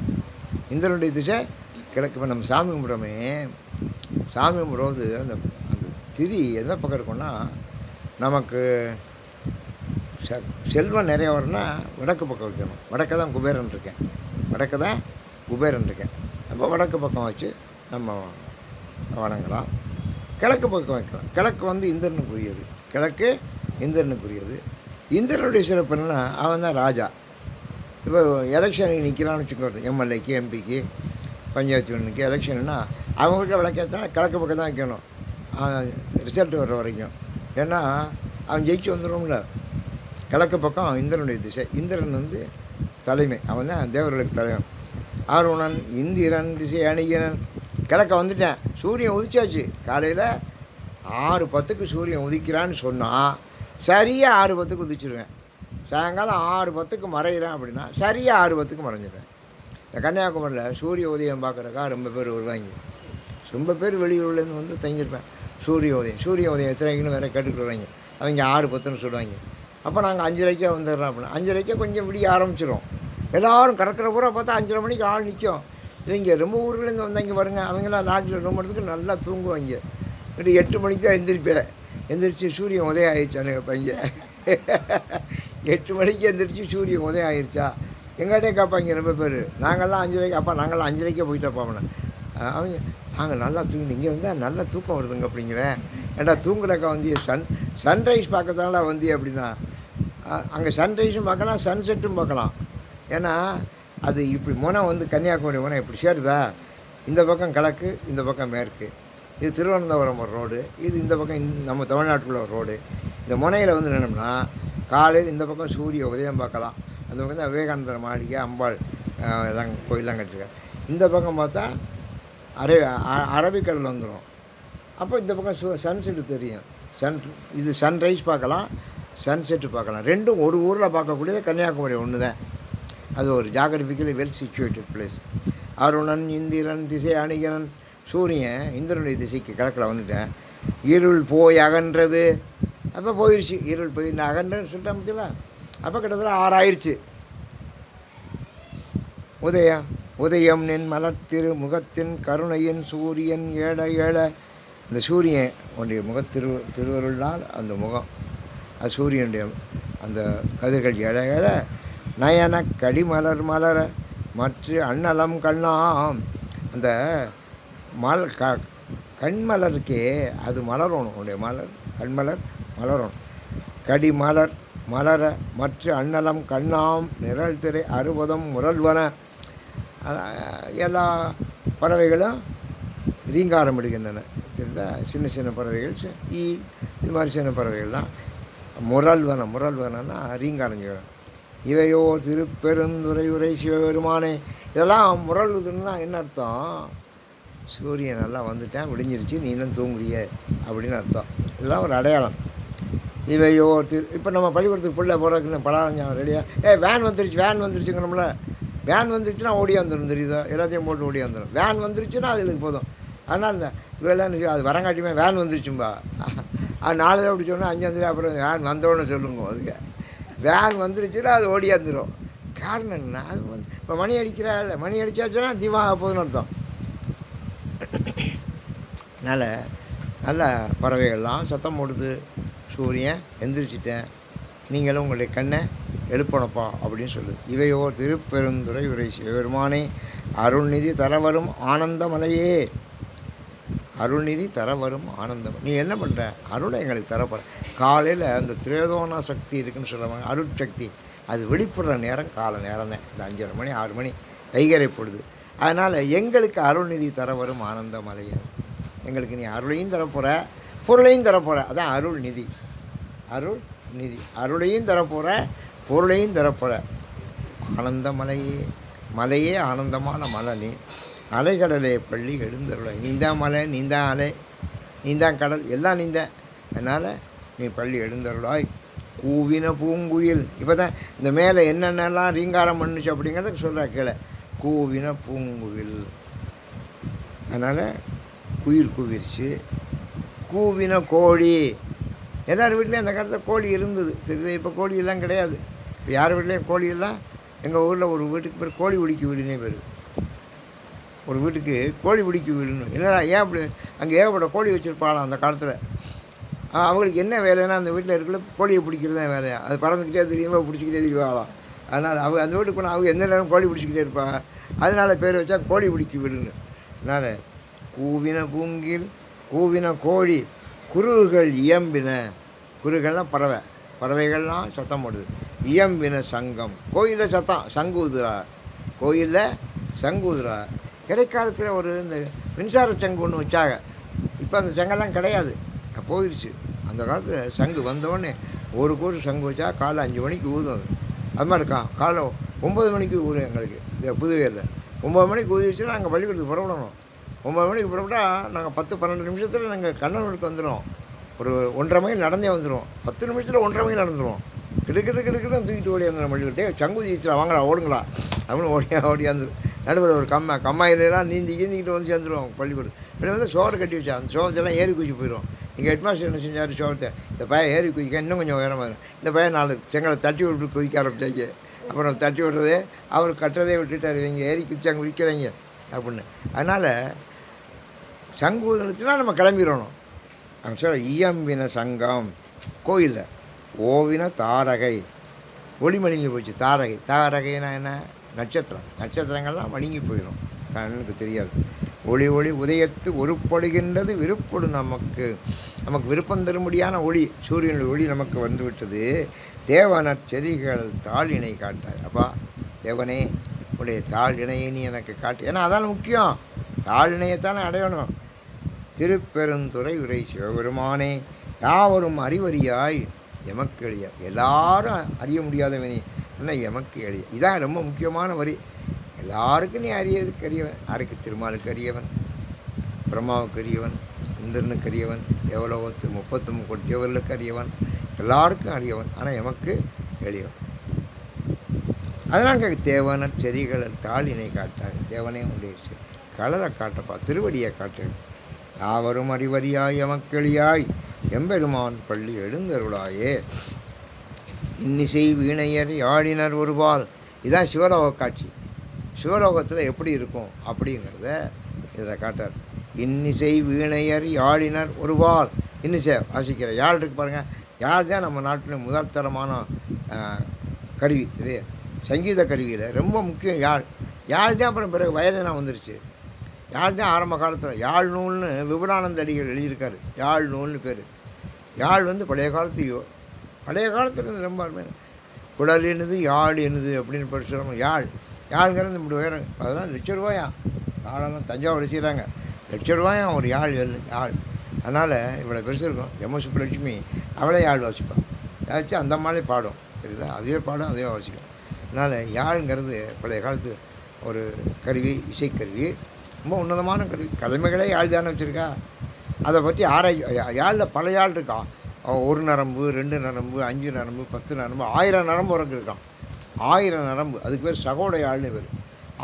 இந்திரனுடைய திசை கிழக்கு. இப்போ நம்ம சாமி கும்பிட்றோமே, சாமி கும்பிடும்போது அந்த அந்த திரி எந்த பக்கம் இருக்குன்னா, நமக்கு செல்வம் நிறைய வரும்னா வடக்கு பக்கம் வைக்கணும். வடக்க தான் குபேரன் இருக்கேன், வடக்கு தான் குபேரன் இருக்கேன். அப்போ வடக்கு பக்கம் வச்சு நம்ம வணங்கலாம். கிழக்கு பக்கம் வைக்கலாம். கிழக்கு வந்து இந்திரனுக்குரியது. கிழக்கு இந்திரனுக்குரியது. இந்திரனுடைய சிறப்பு என்னன்னா, அவன் தான் ராஜா. இப்போ எலெக்ஷனுக்கு நிற்கிறான்னு வச்சுக்கோங்க, எம்எல்ஏக்கு எம்பிக்கு பஞ்சாயத்து யூனியனுக்கு எலெக்ஷன்னா அவங்க வீட்டில் விளக்கேற்றினா கிழக்கு பக்கம் தான் வைக்கணும் ரிசல்ட் வர்ற வரைக்கும். ஏன்னா அவன் ஜெயிச்சு வந்துடும்ல. கிழக்கு பக்கம் இந்திரனுடைய திசை. இந்திரன் வந்து தலைமை, அவன் தான் தேவர்களுக்கு தலைவன். அருணன் இந்திரன் திசை அணிகிறன். கிழக்க வந்துட்டேன், சூரியன் உதிச்சாச்சு. காலையில் 6:10க்கு சூரியன் உதிக்கிறான்னு சொன்னால் சரியாக 6:10க்கு உதிச்சிருவேன். சாயங்காலம் 6:10க்கு மறைகிறேன் அப்படின்னா சரியாக 6:10க்கு மறைஞ்சிடுவேன். இந்த கன்னியாகுமரியில் சூரிய உதயம் பார்க்குறக்கா ரொம்ப பேர் வருவாங்க. ரொம்ப பேர் வெளியூர்லேருந்து வந்து தங்கியிருப்பேன். சூரிய உதயம் எத்தனைக்குன்னு வேறு கேட்டுக்கிட்டு வருவாங்க. அவங்க 6:10ன்னு சொல்லுவாங்க. அப்போ நாங்கள் 5:30 வந்துடுறோம் அப்படின்னா 5:30 கொஞ்சம் விடிய ஆரம்பிச்சிடும். எல்லோரும் கடற்கரை பூரா பார்த்தா 5:30 மணிக்கு ஆள் நிற்கும். இவங்க ரொம்ப ஊர்லேருந்து வந்தாங்க பாருங்க, அவங்களாம் நாட்டில் ரொம்ப இடத்துக்கு நல்லா தூங்குவாங்க. 8 மணிக்கு தான் எந்திரிப்பேன். எந்திரிச்சு சூரியன் உதயம் ஆயிடுச்சானு பையன் 8 மணிக்கு எந்திரிச்சு சூரியன் உதயம் ஆயிடுச்சா எங்கிட்டே கேட்பாங்க ரொம்ப பேர். நாங்கள்லாம் 5:30, அப்பா நாங்கள்லாம் 5:30 போயிட்டா போவேன். அவங்க நாங்கள் நல்லா தூங்கினோம், இங்கே வந்தால் நல்லா தூக்கம் வருதுங்க அப்படிங்கிறேன். ஏன்னா தூங்குறக்கா வந்து சன்ரைஸ் பார்க்கறதுனால வந்து அப்படின்னா அங்கே சன்ரைஸும் பார்க்கலாம், சன்செட்டும் பார்க்கலாம். ஏன்னா அது இப்படி முனை வந்து கன்னியாகுமரி முனை இப்படி சேருதா, இந்த பக்கம் கிழக்கு, இந்த பக்கம் மேற்கு. இது திருவனந்தபுரம் ஒரு ரோடு, இது இந்த பக்கம் நம்ம தமிழ்நாட்டில் ஒரு ரோடு. இந்த முனையில் வந்து என்னென்னா காலையில் இந்த பக்கம் சூரிய உதயம் பார்க்கலாம். அந்த பக்கம் தான் விவேகானந்தர் மாளிகை, அம்பாள் எல்லாம் கோயிலெலாம் கட்டிருக்காங்க. இந்த பக்கம் பார்த்தா அரபிக்கடல் வந்துடும். அப்போ இந்த பக்கம் சன்செட்டு தெரியும். இது சன்ரைஸ் பார்க்கலாம், சன்செட்டு பார்க்கலாம். ரெண்டும் ஒரு ஊரில் பார்க்கக்கூடியது கன்னியாகுமரி ஒன்று தான். அது ஒரு ஜாகிரபிக்கலி வெல் சிச்சுவேட்டட் பிளேஸ். அருணன் இந்திரன் திசை அணிகனன். சூரியன் இந்திரனுடைய திசைக்கு கிழக்கில் வந்துட்டேன். இருள் போய் அகன்றது. அப்போ போயிடுச்சு, இருள் போய் நான் அகன்றன்னு சொல்லிட்டேன் பார்த்தீங்களா. அப்போ கிட்டத்தட்ட 6 ஆயிடுச்சு. உதயம் நின் மலர்த்திரு முகத்தின் கருணையின் சூரியன் ஏழ. இந்த சூரியன் உன்னுடைய திருவருளால் அந்த முகம், அது சூரியனுடைய அந்த கதிர்கள் ஏழ நயன கடிமலர் மலர மற்ற அண்ணலம் கண்ணாம். அந்த கண்மலருக்கே அது மலரணும். உன்னுடைய கண்மலர் மலரணும். கடிமலர் மலர மற்ற அண்ணலம் கண்ணாம் நிழல் திரை 60 முரல்வன. எல்லா பறவைகளும் ரீங்காரம் எடுக்கின்றன. சின்ன சின்ன பறவைகள், இது மாதிரி சின்ன பறவைகள்லாம் முரல்வனன்னா ரீங்காரம் செய்யணும். இவையோ திருப்பெருந்துறை உரை சிவபெருமானே. இதெல்லாம் முரல்வதுன்னா என்ன அர்த்தம்? சூரியன் நல்லா வந்துட்டேன், விடிஞ்சிருச்சு, நீ இன்னும் தூங்குறிய அப்படின்னு அர்த்தம். இதெல்லாம் ஒரு அடையாளம். இவையோ இப்போ நம்ம பள்ளிக்கூடத்துக்கு பிள்ளை போகிறதுக்கு பலாஞ்சம் ரெடியாக வேன் வந்துருச்சுங்கிறோம்ல. வேன் வந்துருச்சுன்னா ஓடி வந்துடும், தெரியுதோ? எல்லாத்தையும் போட்டு ஓடி வந்துடும். வேன் வந்துருச்சுன்னா அது எனக்கு போதும். அதனால் இந்த வேலைன்னு அது வரங்காட்டியுமே வேன் வந்துருச்சும்பா. அது 4 தடவை அப்படி சொன்னால் 5ஆம் தேதி அப்புறம் வேன் வந்தோன்னு சொல்லுங்க. அதுக்கு வேன் வந்துருச்சுன்னா அது ஓடியாந்துடும். காரணம் என்ன? அது வந்து இப்போ மணி அடித்தாச்சுன்னா தீபாவளி போகுதுன்னு அர்த்தம். அதனால் நல்ல பறவைகள்லாம் சத்தம் போடுது. சூரியன் எந்திரிச்சிட்டேன், நீங்களும் உங்களுடைய கண்ணை எழுப்பணப்பா அப்படின்னு சொல்லுது. இவையோ திருப்பெருந்துறை உரை சிவபெருமானே அருள்நிதி தரவரும் ஆனந்தமலையே. அருள்நிதி தரவரும் ஆனந்தம். நீ என்ன பண்ணுற? அருளை எங்களுக்கு தரப்போகிற. காலையில் அந்த திரேதோனா சக்தி இருக்குதுன்னு சொல்லுவாங்க, அருட்சக்தி. அது வெளிப்படுற நேரம் காலை நேரம் தான், இந்த 5:30 மணி 6 மணி வைகரை பொழுது. அதனால் எங்களுக்கு அருள்நிதி தரவரும் ஆனந்தமலையே. எங்களுக்கு நீ அருளையும் தரப்போகிற, பொருளையும் தரப்போகிற. அதான் அருள்நிதி. அருளையும் தரப்போகிற, பொருளையும் தரப்போகிற. ஆனந்தமலையே, மலையே ஆனந்தமான மலை. நீ அலைக்கடலே பள்ளி எழுந்தருளை. நீந்தான் மலை, நீந்தான் அலை, நீந்தான் கடல், எல்லாம் நீந்தான். அதனால் நீ பள்ளி எழுந்தருளாய். கூவின பூங்குயில். இப்போ தான் இந்த மேலே என்னென்னலாம் ரீங்காரம் பண்ணுச்சு அப்படிங்கிறத சொல்கிற. கீழே கூவின பூங்குவில். அதனால் குயில் கூவிருச்சு. கூவின கோழி. எல்லார் வீட்லேயும் அந்த காலத்தில் கோழி இருந்தது தெரியுது. இப்போ கோழியெல்லாம் கிடையாது. இப்போ யார் வீட்லேயும் கோழியெல்லாம் எங்கள் ஊரில் ஒரு வீட்டுக்கு பேர் கோழி பிடிக்க வீடுனே பேர். ஒரு வீட்டுக்கு கோழி பிடிக்க வீடுன்னு. இல்லைடா ஏன் அப்படி? அங்கே ஏகப்பட்ட கோழி வச்சுருப்பாளாம் அந்த காலத்தில். அவங்களுக்கு என்ன வேலைன்னா அந்த வீட்டில் இருக்கிற கோழியை பிடிக்கிறது தான் வேலையா. அது பறந்துக்கிட்டே தெரியுமா பிடிச்சிக்கிட்டே தெரியுவாங்களாம். அதனால் அவங்க அந்த வீட்டுக்கு போனால் அவங்க எந்த நேரம் கோழி பிடிச்சிக்கிட்டே இருப்பாங்க. அதனால் பேர் வச்சா கோழி பிடிக்க வீடுன்னு. அதனால் கூவின பூங்கில் கூவின கோழி குருகுகள் இயம்பின. குருகள்லாம் பறவை. பறவைகள்லாம் சத்தம் போடுது. இயம்பின சங்கம். கோயிலில் சத்தம் சங்கு ஊதுறா. கோயிலில் சங்கு ஊதுறா. இடைக்காலத்தில் ஒரு இந்த மின்சார சங்கு ஒன்று வச்சாங்க. இப்போ அந்த சங்கெல்லாம் கிடையாது, போயிடுச்சு. அந்த காலத்தில் சங்கு வந்தோடனே ஒரு கூறு சங்கு வச்சா காலைல 5 மணிக்கு ஊதும். அது மாதிரி இருக்கான். காலைல 9 மணிக்கு ஊதும். எங்களுக்கு புதுவையில் 9 மணிக்கு ஊதிச்சுன்னா நாங்கள் பள்ளிக்கூடத்துக்கு புறப்படணும். 9 மணிக்கு புறப்பட்டா நாங்கள் 10-12 நிமிஷத்தில் நாங்கள் கண்ணனூருக்கு வந்துடும். ஒரு 1.5 மைல் நடந்தே வந்துடுவோம். 10 நிமிஷத்தில் 1.5 மைல் நடந்துடுவோம். கிடுக்கிட்டு தூக்கிட்டு ஓடி வந்துடும் பள்ளிக்கூட்டே. சங்கு ஊதிச்சுடா வாங்கடா ஓடுங்களா அப்படின்னு ஓடியாந்துடும். நடுவில் ஒரு கம்மாயிலாம் நீந்திக்கிட்டு வந்து சேர்ந்துருவோம் பள்ளிக்கூடம். இப்படி வந்து சோறு கட்டி வச்சா அந்த சோகத்தெல்லாம் ஏறி குதிச்சு போயிடும். எங்கள் ஹெட்மாஸ்டர் என்ன செஞ்சார், சோகத்தை இந்த பையன் ஏறி குதிக்க இன்னும் கொஞ்சம் உயரமாக இருக்கும். இந்த பையன் 4 செங்கலை தட்டி விட்டு குதிக்க ஆரம்பிச்சாங்க. அப்புறம் தட்டி விடுறதே அவர் கட்டுறதே விட்டுட்டார். இவங்க ஏறி குதிச்சாங்க குதிக்கிறீங்க அப்படின்னு. அதனால் சங்கு ஊதுனுச்சுன்னா நம்ம கிளம்பிடணும். அவன் சார் ஈயம்பின சங்கம். கோயிலில் ஓவின தாரகை. ஒளி மழுங்கி போச்சு. தாரகை. தாரகைனா என்ன? நட்சத்திரம். நட்சத்திரங்கள்லாம் மழுங்கி போயிடும், கண்ணுக்கு தெரியாது. ஒளி ஒளி உதயத்து ஒருப்படுகின்றது விருப்படு. நமக்கு விருப்பம் தரும்படியான ஒளி, சூரியனுடைய ஒளி நமக்கு வந்து விட்டது. தேவனர் செடிகள் தாழ் இணை காட்டார். அப்பா தேவனே உடைய தாழ் இணையை நீ எனக்கு காட்டு. ஏன்னா அதான் முக்கியம். தாழ் இணையத்தானே அடையணும். திருப்பெருந்துறை உரை சிவபெருமானே யாவரும் அறிவறியாய் எமக்கு எளிய. எல்லாரும் அறிய முடியாதவனே ஆனால் எமக்கு எளிய. இதான் ரொம்ப முக்கியமான வரி. எல்லாருக்கும் நீ அறியறதுக்கு அறியவன். யாருக்கு? திருமாலுக்கு அறியவன், பிரம்மாவுக்கு அறியவன், இந்திரனுக்கு அறியவன், தேவலோகத்து 33 கோடி தேவர்களுக்கு அறியவன், எல்லாருக்கும் அறியவன். ஆனால் எமக்கு எளியவன். அதனால் தேவனர் செடிகள் தாளினை காட்டாங்க. தேவனே உடைய கலரை காட்டப்பா, திருவடியை காட்டு. யாவரும் அறிவறியாய் எமக்கெளியாய் எம்பெருமான் பள்ளி எழுந்தருளாயே. இன்னிசை வீணையர் யாழினர் ஒருபால். இதுதான் சிவலோக காட்சி. சிவலோகத்தில் எப்படி இருக்கும் அப்படிங்கிறத இதில் காட்டார். இன்னிசை வீணையர் யாழினர் ஒருபால். இன்னிசை வாசிக்கிற யாழ் இருக்கு பாருங்கள். யாழ் தான் நம்ம நாட்டில் முதல் தரமான கருவி. இது சங்கீத கருவியில் ரொம்ப முக்கியம் யாழ். யாழ் தான் அப்புறம் பிறகு வயலினா வந்துருச்சு. யாழ் தான் ஆரம்ப காலத்தில். யாழ் நூல்னு விபுலானந்த அடிகள் எழுதியிருக்காரு. யாழ் நூல்னு பேர். யாழ் வந்து பழைய காலத்தில் ரொம்ப அருமையான குடல் என்னது யாழ் என்னது அப்படின்னு படிச்சுருவாங்க. யாழ்ங்கிறது இப்படி உயரம். அதெல்லாம் ₹1,00,000 யாழெல்லாம் தஞ்சாவூர் வச்சுக்கிறாங்க. ₹1,00,000 ஒரு யாழ். அதனால் இவ்வளோ பெருசு இருக்கும். எம் சுப்புலட்சுமி அவளே யாழ் வாசிப்பாள். வச்சு அந்த அம்மாலே பாடும். சரிதா? அதுவே பாடும், அதுவே வாசிக்கும். அதனால் யாழ்ங்கிறது பழைய காலத்து ஒரு கருவி, இசைக்கருவி. ரொம்ப உன்னதமான கருவி. கலைமைகளே யாழ் தானே வச்சுருக்கா. அதை பற்றி யாழில் பல யாழ் இருக்கான். 1 நரம்பு, 2 நரம்பு, 5 நரம்பு, 10 நரம்பு, 1000 நரம்பு வரைக்கும் இருக்கான். 1000 நரம்பு. அதுக்கு பேர் சகோட யாழ்னு பேர்.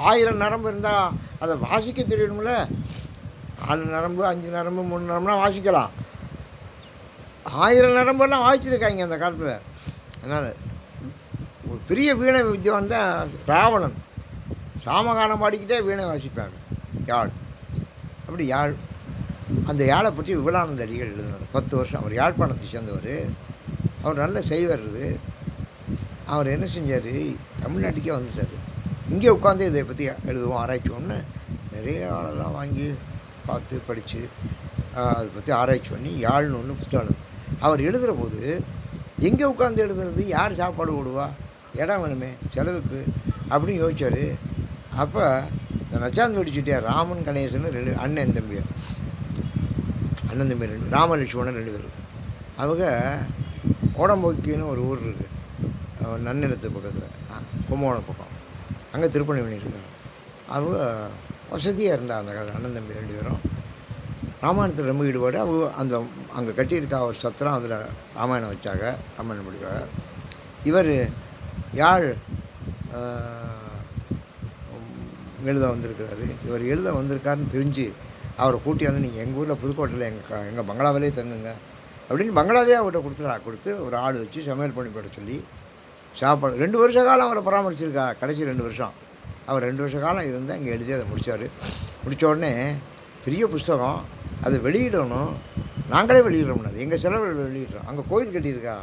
1000 நரம்பு இருந்தால் அதை வாசிக்க தெரியணும்ல. 4 நரம்பு, 5 நரம்பு, 3 நரம்புலாம் வாசிக்கலாம். 1000 நரம்பெல்லாம் வாசிச்சிருக்காங்க அந்த காலத்தில். அதனால் ஒரு பெரிய வீணை வித்வான் தான் ராவணன். சாமகானம் பாடிக்கிட்டே வீணை வாசிப்பாங்க. யாழ். அப்படி யாழ். அந்த யாழை பற்றி விபுலானந்த அடிகள் எழுதினார். 10 வருஷம். அவர் யாழ்ப்பாணத்தை சேர்ந்தவர். அவர் நல்ல செய்வர். அவர் என்ன செஞ்சார், தமிழ்நாட்டுக்கே வந்துட்டார். இங்கே உட்காந்து இதை பற்றி எழுதுவோம், ஆராய்ச்சோன்னு நிறைய ஆளெல்லாம் வாங்கி பார்த்து படித்து அதை பற்றி ஆராய்ச்சி பண்ணி யாழ்னு ஒன்று புத்தகம். அவர் எழுதுகிற போது எங்கே உட்காந்து எழுதுறது, யார் சாப்பாடு போடுவா, இடம் வேணுமே செலவுக்கு அப்படின்னு யோசிச்சார். அப்போ இந்த நச்சாந்தோடி செட்டியார், ராமன் கணேசன் 2 அண்ணன் தம்பி 2 ராமலட்சுமணன் 2 பேர். அவங்க ஓடம்போக்கின்னு ஒரு ஊர் இருக்குது நன்னிலத்து பக்கத்தில், கும்பகோணம் பக்கம். அங்கே திருப்பணி பண்ணியிருக்காங்க. அவங்க வசதியாக இருந்தால் அந்த காலத்தில் அண்ணன் தம்பி 2 பேரும் ராமாயணத்தில் ரொம்ப ஈடுபாடு. அவங்க அங்கே கட்டியிருக்கா ஒரு சத்திரம், அதில் ராமாயணம் வச்சாங்க, ராமாயணம் படிக்காங்க. இவர் யாழ் எழுத வந்திருக்கிறாரு. இவர் எழுத வந்திருக்காருன்னு தெரிஞ்சு அவரை கூட்டியாந்து நீங்கள் எங்கள் ஊரில் புதுக்கோட்டையில் எங்கள் பங்களாவிலே தங்குங்க அப்படின்னு பங்களாவே அவர்கிட்ட கொடுத்து ஒரு ஆள் வச்சு சமையல் பண்ணி போட சொல்லி சாப்பாடு 2 வருஷ காலம் அவரை பராமரிச்சிருக்கா. கடைசி 2 வருஷம் அவர் 2 வருஷ காலம் இருந்து அங்கே எழுதி அதை முடித்தார். முடித்த உடனே பெரிய புஸ்தகம் அதை வெளியிடணும், நாங்களே வெளியிடணும்னாரு. எங்கள் செலவில் வெளியிடுறோம். அங்கே கோயில் கட்டியிருக்கா.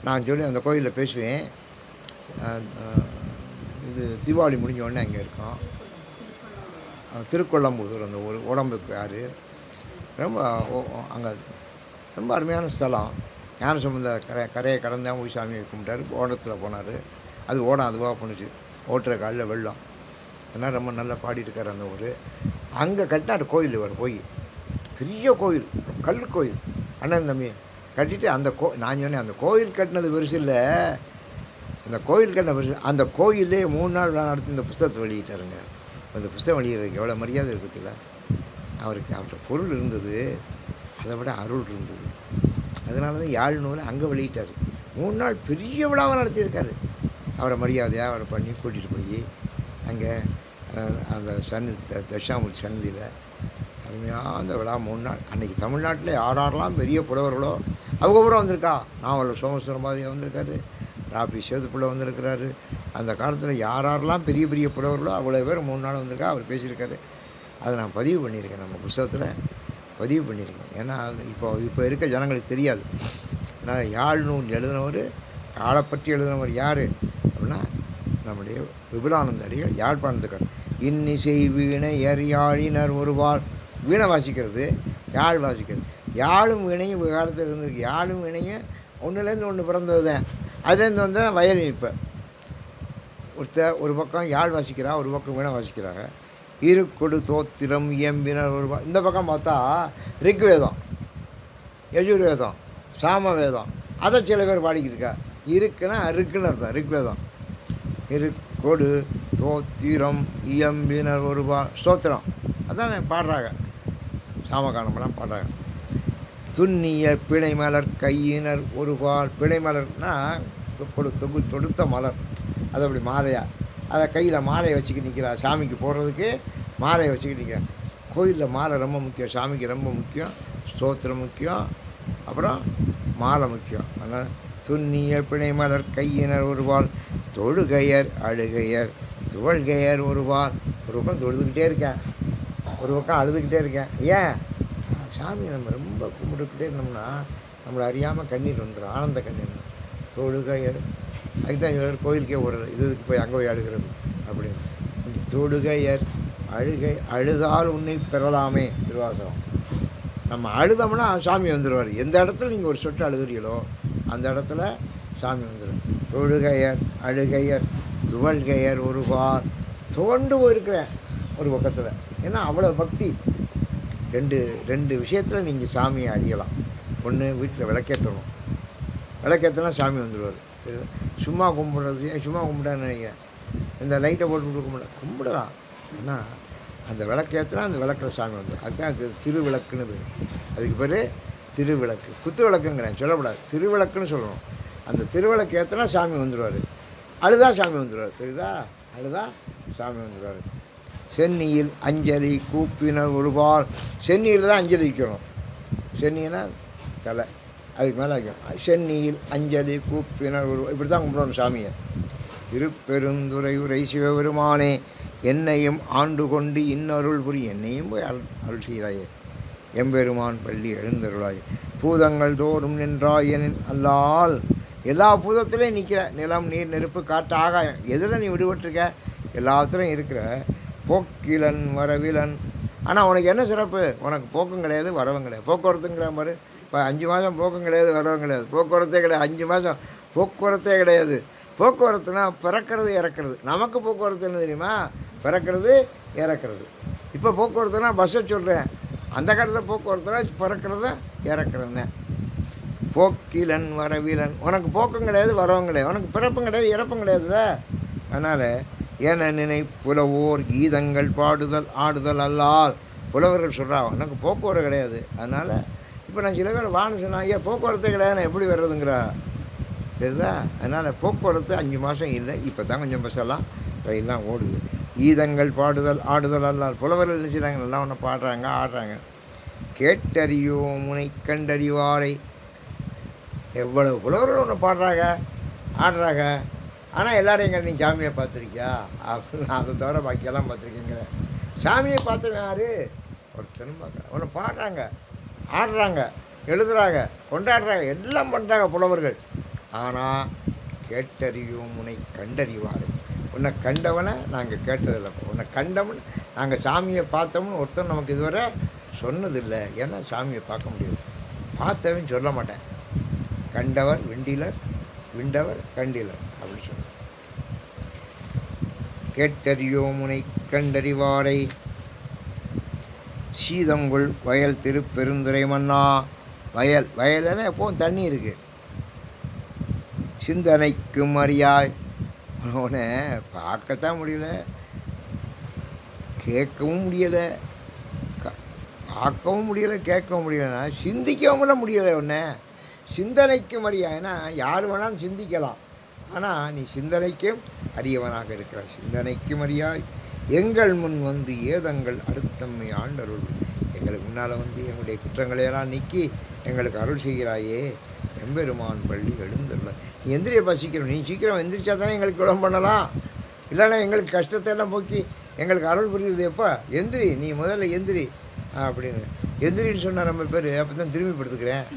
நான் சொல்லி அந்த கோயிலில் பேசுவேன். இது தீபாவளி முடிஞ்ச உடனே அங்கே இருக்கோம். திருக்கொள்ளம்புதூர் அந்த ஒரு உடம்புக்கு யார் ரொம்ப அங்கே ரொம்ப அருமையான ஸ்தலம். ஞானசம்பந்த கரையை கடந்தான் போய் சாமியை கும்பிட்டார். ஓடத்தில் போனார். அது ஓடம் அதுவாக பண்ணுச்சு. ஓட்டுற காலில் வெள்ளம். அதனால் ரொம்ப நல்லா பாடிட்டுருக்கார் அந்த ஊர். அங்கே கட்டினார் கோயில். இவர் போய் பெரிய கோயில், கல் கோயில், அண்ணன் தம்பி கட்டிட்டு அந்த நான் சொன்னேன் அந்த கோயில் கட்டினது பெருசு இல்லை, அந்த கோயில் கட்டின பெருசு. அந்த கோயிலே 3 நாள் நடத்தி இந்த புஸ்தகத்தை வெளியிட்டாருங்க. அந்த புஸ்தகம் வெளியிடறதுக்கு எவ்வளோ மரியாதை இருக்குதுல்ல. அவர்கிட்ட பொருள் இருந்தது, அதை விட அருள் இருந்தது. அதனால தான் யாழ் நூலை அங்கே வெளியிட்டார். 3 நாள் பெரிய விழாவை நடத்தியிருக்காரு. அவரை மரியாதையாக அவரை பண்ணி கூட்டிகிட்டு போய் அங்கே அந்த தட்சாமூர்த்தி சன்னதியில் அருமையாக அந்த விழா 3 நாள். அன்றைக்கி தமிழ்நாட்டில் யாரெல்லாம் பெரிய புலவர்களோ அவங்க கூட வந்திருக்கா. நாவலில் சோமசுந்தரபாதியாக வந்திருக்காரு, ராபி சேதுப்பிள்ளை வந்திருக்கிறாரு. அந்த காலத்தில் யாரெல்லாம் பெரிய பெரிய புலவர்களோ அவ்வளோ பேர் 3 நாள் வந்திருக்கா. அவர் பேசியிருக்காரு. அதை நான் பதிவு பண்ணியிருக்கேன், நம்ம புத்தகத்தில் பதிவு பண்ணியிருக்கேன். ஏன்னா இப்போ இருக்க ஜனங்களுக்கு தெரியாது. ஆனால் யாழ் நூல் எழுதினவர், யாழை பற்றி எழுதினவர் யார் அப்படின்னா நம்முடைய விபுலானந்த அடிகள் யாழ்ப்பாணத்துக்கார். இன்னிசை வீணை எறியாழினர் ஒருவாள். வீணை வாசிக்கிறது, யாழ் வாசிக்கிறது. யாழும் வீணையும் காலத்தில் இருந்திருக்கு. யாழும் வீணையும் ஒன்றுலேருந்து ஒன்று பிறந்தது தான். அதுலேருந்து வந்தால் வயலின். இப்போ ஒரு பக்கம் யாழ் வாசிக்கிறா, ஒரு பக்கம் வீணை வாசிக்கிறாங்க. இருக்கொடு தோத்திரம் இயம்பினர் ஒரு இந்த பக்கம் பார்த்தா ரிக்வேதம், யஜுர்வேதம், சாமவேதம், அதை சில பேர் பாடிக்கிருக்கா. இருக்குன்னா இருக்குன்னு அர்த்தம். ரிக்வேதம் இருக்கொடு தோத்திரம் இயம்பினர் ஒரு ஸ்தோத்திரம், அதான் பாடுறாங்க. சாமகானமெல்லாம் பாடுறாங்க. துண்ணிய பிணை மலர் கையினர் ஒரு பிணை மலர்னா தொடுத்த மலர், அது அப்படி மாலையா, அதை கையில் மாலையை வச்சுக்கிட்டு நிற்கிறா. சாமிக்கு போடுறதுக்கு மாலையை வச்சுக்கிட்டு நிற்கிறா. கோயிலில் மாலை ரொம்ப முக்கியம், சாமிக்கு ரொம்ப முக்கியம். ஸ்தோத்திரம் முக்கியம், அப்புறம் மாலை முக்கியம். அதனால் துண்ணிய பிணை மலர் கையினர் ஒருவாள் தொழுகையர் அழுகையர் துவழ்கையர் ஒருவாள். ஒரு பக்கம் தொழுதுகிட்டே இருக்கேன், ஒரு பக்கம் அழுதுகிட்டே இருக்கேன். ஏன்? சாமி நம்ம ரொம்ப கும்பிட்டுக்கிட்டே இருந்தோம்னா நம்மளை அறியாமல் கண்ணீர் வந்துடும், ஆனந்த கண்ணீர். தொழுகையர், அதுதான் சிலர் கோயிலுக்கே ஓடுறது, இதுக்கு போய் அங்கே போய் அழுகிறது அப்படின்னு. தொழுகையர் அழுதால் உன்னை பெறலாமே திருவாசகம். நம்ம அழுதோம்னா சாமி வந்துடுவார். எந்த இடத்துல நீங்கள் ஒரு சொட்டு அழுகிறீங்களோ அந்த இடத்துல சாமி வந்துடும். தொழுகையர் அழுகையர் துவழ்கையர் ஒருவார். துவண்டு போயிருக்கிறேன் ஒரு பக்கத்தில். ஏன்னா அவ்வளோ பக்தி. ரெண்டு விஷயத்தில் நீங்கள் சாமியை அறியலாம். ஒன்று, வீட்டில் விளக்கேற்றணும். விளக்கேற்றினா சாமி வந்துடுவார். சும்மா கும்பிட்றது, சும்மா கும்பிடான்னு நினைக்கிறேன். இந்த லைட்டை போட்டு கும்பிடலாம். ஆனால் அந்த விளக்கேற்றினா அந்த விளக்கில் சாமி வந்துடும். அதுதான் அது திருவிளக்குன்னு பேர். அதுக்கு பேர் திருவிளக்கு. குத்து விளக்குங்கிறேன், சொல்லக்கூடாது, திருவிளக்குன்னு சொல்லணும். அந்த திருவிளக்கு ஏற்றினா சாமி வந்துடுவார். அழுதா சாமி வந்துடுவார். தெரியுதா? அழுதா சாமி வந்துடுவார். சென்னியில் அஞ்சலி கூப்பினர் ஒருவாள். சென்னியில் தான் அஞ்சலி வைக்கணும். சென்னின்னா தலை, அதுக்கு மேலே வைக்கணும். சென்னியில் அஞ்சலி கூப்பினர் ஒரு, இப்படி தான் கும்பிடணும் சாமியை. திருப்பெருந்துறை உரை சிவபெருமானே என்னையும் ஆண்டு கொண்டு இன்னருள் புரி. என்னையும் போய் அருள் செய்கிறாயே. எம்பெருமான் பள்ளி எழுந்தருளாய். பூதங்கள் தோறும் நின்றாயனின் அல்லால். எல்லா பூதத்துலேயும் நிற்கிற. நிலம், நீர், நெருப்பு, காற்று, ஆகாயம், எதில் நீ விடுபட்டிருக்க? எல்லாத்துலேயும் இருக்கிற. போக்கிலன் வரவிலன். ஆனால் உனக்கு என்ன சிறப்பு? உனக்கு போக்கும் கிடையாது, வரவும் கிடையாது. போக்குவரத்துங்கிற மாதிரி இப்போ 5 மாதம் போக்கும் கிடையாது, வரவும் கிடையாது. போக்குவரத்தே கிடையாது. 5 மாதம் போக்குவரத்தே கிடையாது. போக்குவரத்துனா பிறக்கிறது இறக்குறது. நமக்கு போக்குவரத்து என்ன தெரியுமா? பிறக்கிறது இறக்குறது. இப்போ போக்குவரத்துனா பஸ்ஸை சொல்கிறேன். அந்த காலத்தில் போக்குவரத்துனா பிறக்கிறது இறக்குறது. போக்கிலன் வரவிலன். உனக்கு போக்கும் கிடையாது, வரவும் கிடையாது. உனக்கு பிறப்பும் கிடையாது, இறப்பும் கிடையாதுல்ல. அதனால் என நினை புலவோர் கீதங்கள் பாடுதல் ஆடுதல் அல்லால். புலவர்கள் சொல்கிறாங்க எனக்கு போக்குவரத்து கிடையாது. அதனால் இப்போ நான் சில பேர் வான்னு சொன்னால் ஐயா போக்குவரத்தே கிடையாது, நான் எப்படி வர்றதுங்கிறா? சரிதா? அதனால் போக்குவரத்து 5 மாதம் இல்லை. இப்போ தான் கொஞ்சம் பஸ்ஸெல்லாம் ரயிலெலாம் ஓடுது. கீதங்கள் பாடுதல் ஆடுதல் அல்லால். புலவர்கள் என்ன செய்கிறாங்க, நல்லா ஒன்று பாடுறாங்க ஆடுறாங்க. கேட்டறியோம் முனை கண்டறிவாரை. எவ்வளவு புலவர்கள் ஒன்று பாடுறாங்க ஆடுறாங்க. ஆனால் எல்லாரும் எங்கே நீ சாமியை பார்த்துருக்கியா அப்படின்னு அதை தவிர பாக்கியெல்லாம் பார்த்துருக்கீங்க. சாமியை பார்த்தவன் யார், ஒருத்தரும் பார்க்குறேன். ஒன்று பாடுறாங்க ஆடுறாங்க எழுதுறாங்க கொண்டாடுறாங்க எல்லாம் பண்ணுறாங்க புலவர்கள். ஆனால் கேட்டறியும் உன்னை கண்டறிவார். உன்னை கண்டவனை நாங்கள் கேட்டதில்லை, உன்னை கண்டவன் நாங்கள் சாமியை பார்த்தோம்னு ஒருத்தர் நமக்கு இதுவரை சொன்னதில்லை. ஏன்னா சாமியை பார்க்க முடியாது, பார்த்தவன் சொல்ல மாட்டேன். கண்டவர் விண்டிலர், விண்டவர் கண்டிலர் அப்படி சொல்ல. கேட்டறியோம் உன்னை கண்டறிவாரை. சீதங்குள் வயல் திருப்பெருந்துறை மன்னா. வயல் வயலில் எப்போவும் தண்ணி இருக்குது. சிந்தனைக்கும் அறியாய். உன்னை பார்க்கத்தான் முடியல, கேட்கவும் முடியலை, பார்க்கவும் முடியலை, கேட்கவும் முடியலைன்னா சிந்திக்கவும் முடியலை. உன்னை சிந்தனைக்கும் அறியாய்னா யார் வேணாலும் சிந்திக்கலாம், ஆனால் நீ சிந்தனைக்கும் அறியவனாக இருக்கிறாய். சிந்தனைக்கும் அறியாய் எங்கள் முன் வந்து ஏதங்கள் அடுத்தம்மை ஆண்டருள். எங்களுக்கு முன்னால் வந்து எங்களுடைய குற்றங்களையெல்லாம் நீக்கி எங்களுக்கு அருள் செய்கிறாயே. எம்பெருமான் பள்ளி எழுந்துள்ள. நீ எந்திரியப்பா சீக்கிரம், நீ சீக்கிரம் எந்திரிச்சா தானே எங்களுக்கு உடம்பு பண்ணலாம், இல்லைன்னா எங்களுக்கு கஷ்டத்தை எல்லாம் போக்கி எங்களுக்கு அருள் புரியுது. எப்போ எந்திரி, நீ முதல்ல எந்திரி அப்படின்னு. எந்திரின்னு சொன்னால் நம்ம பேர் அப்போ தான் திரும்பி படுத்துக்கிறேன்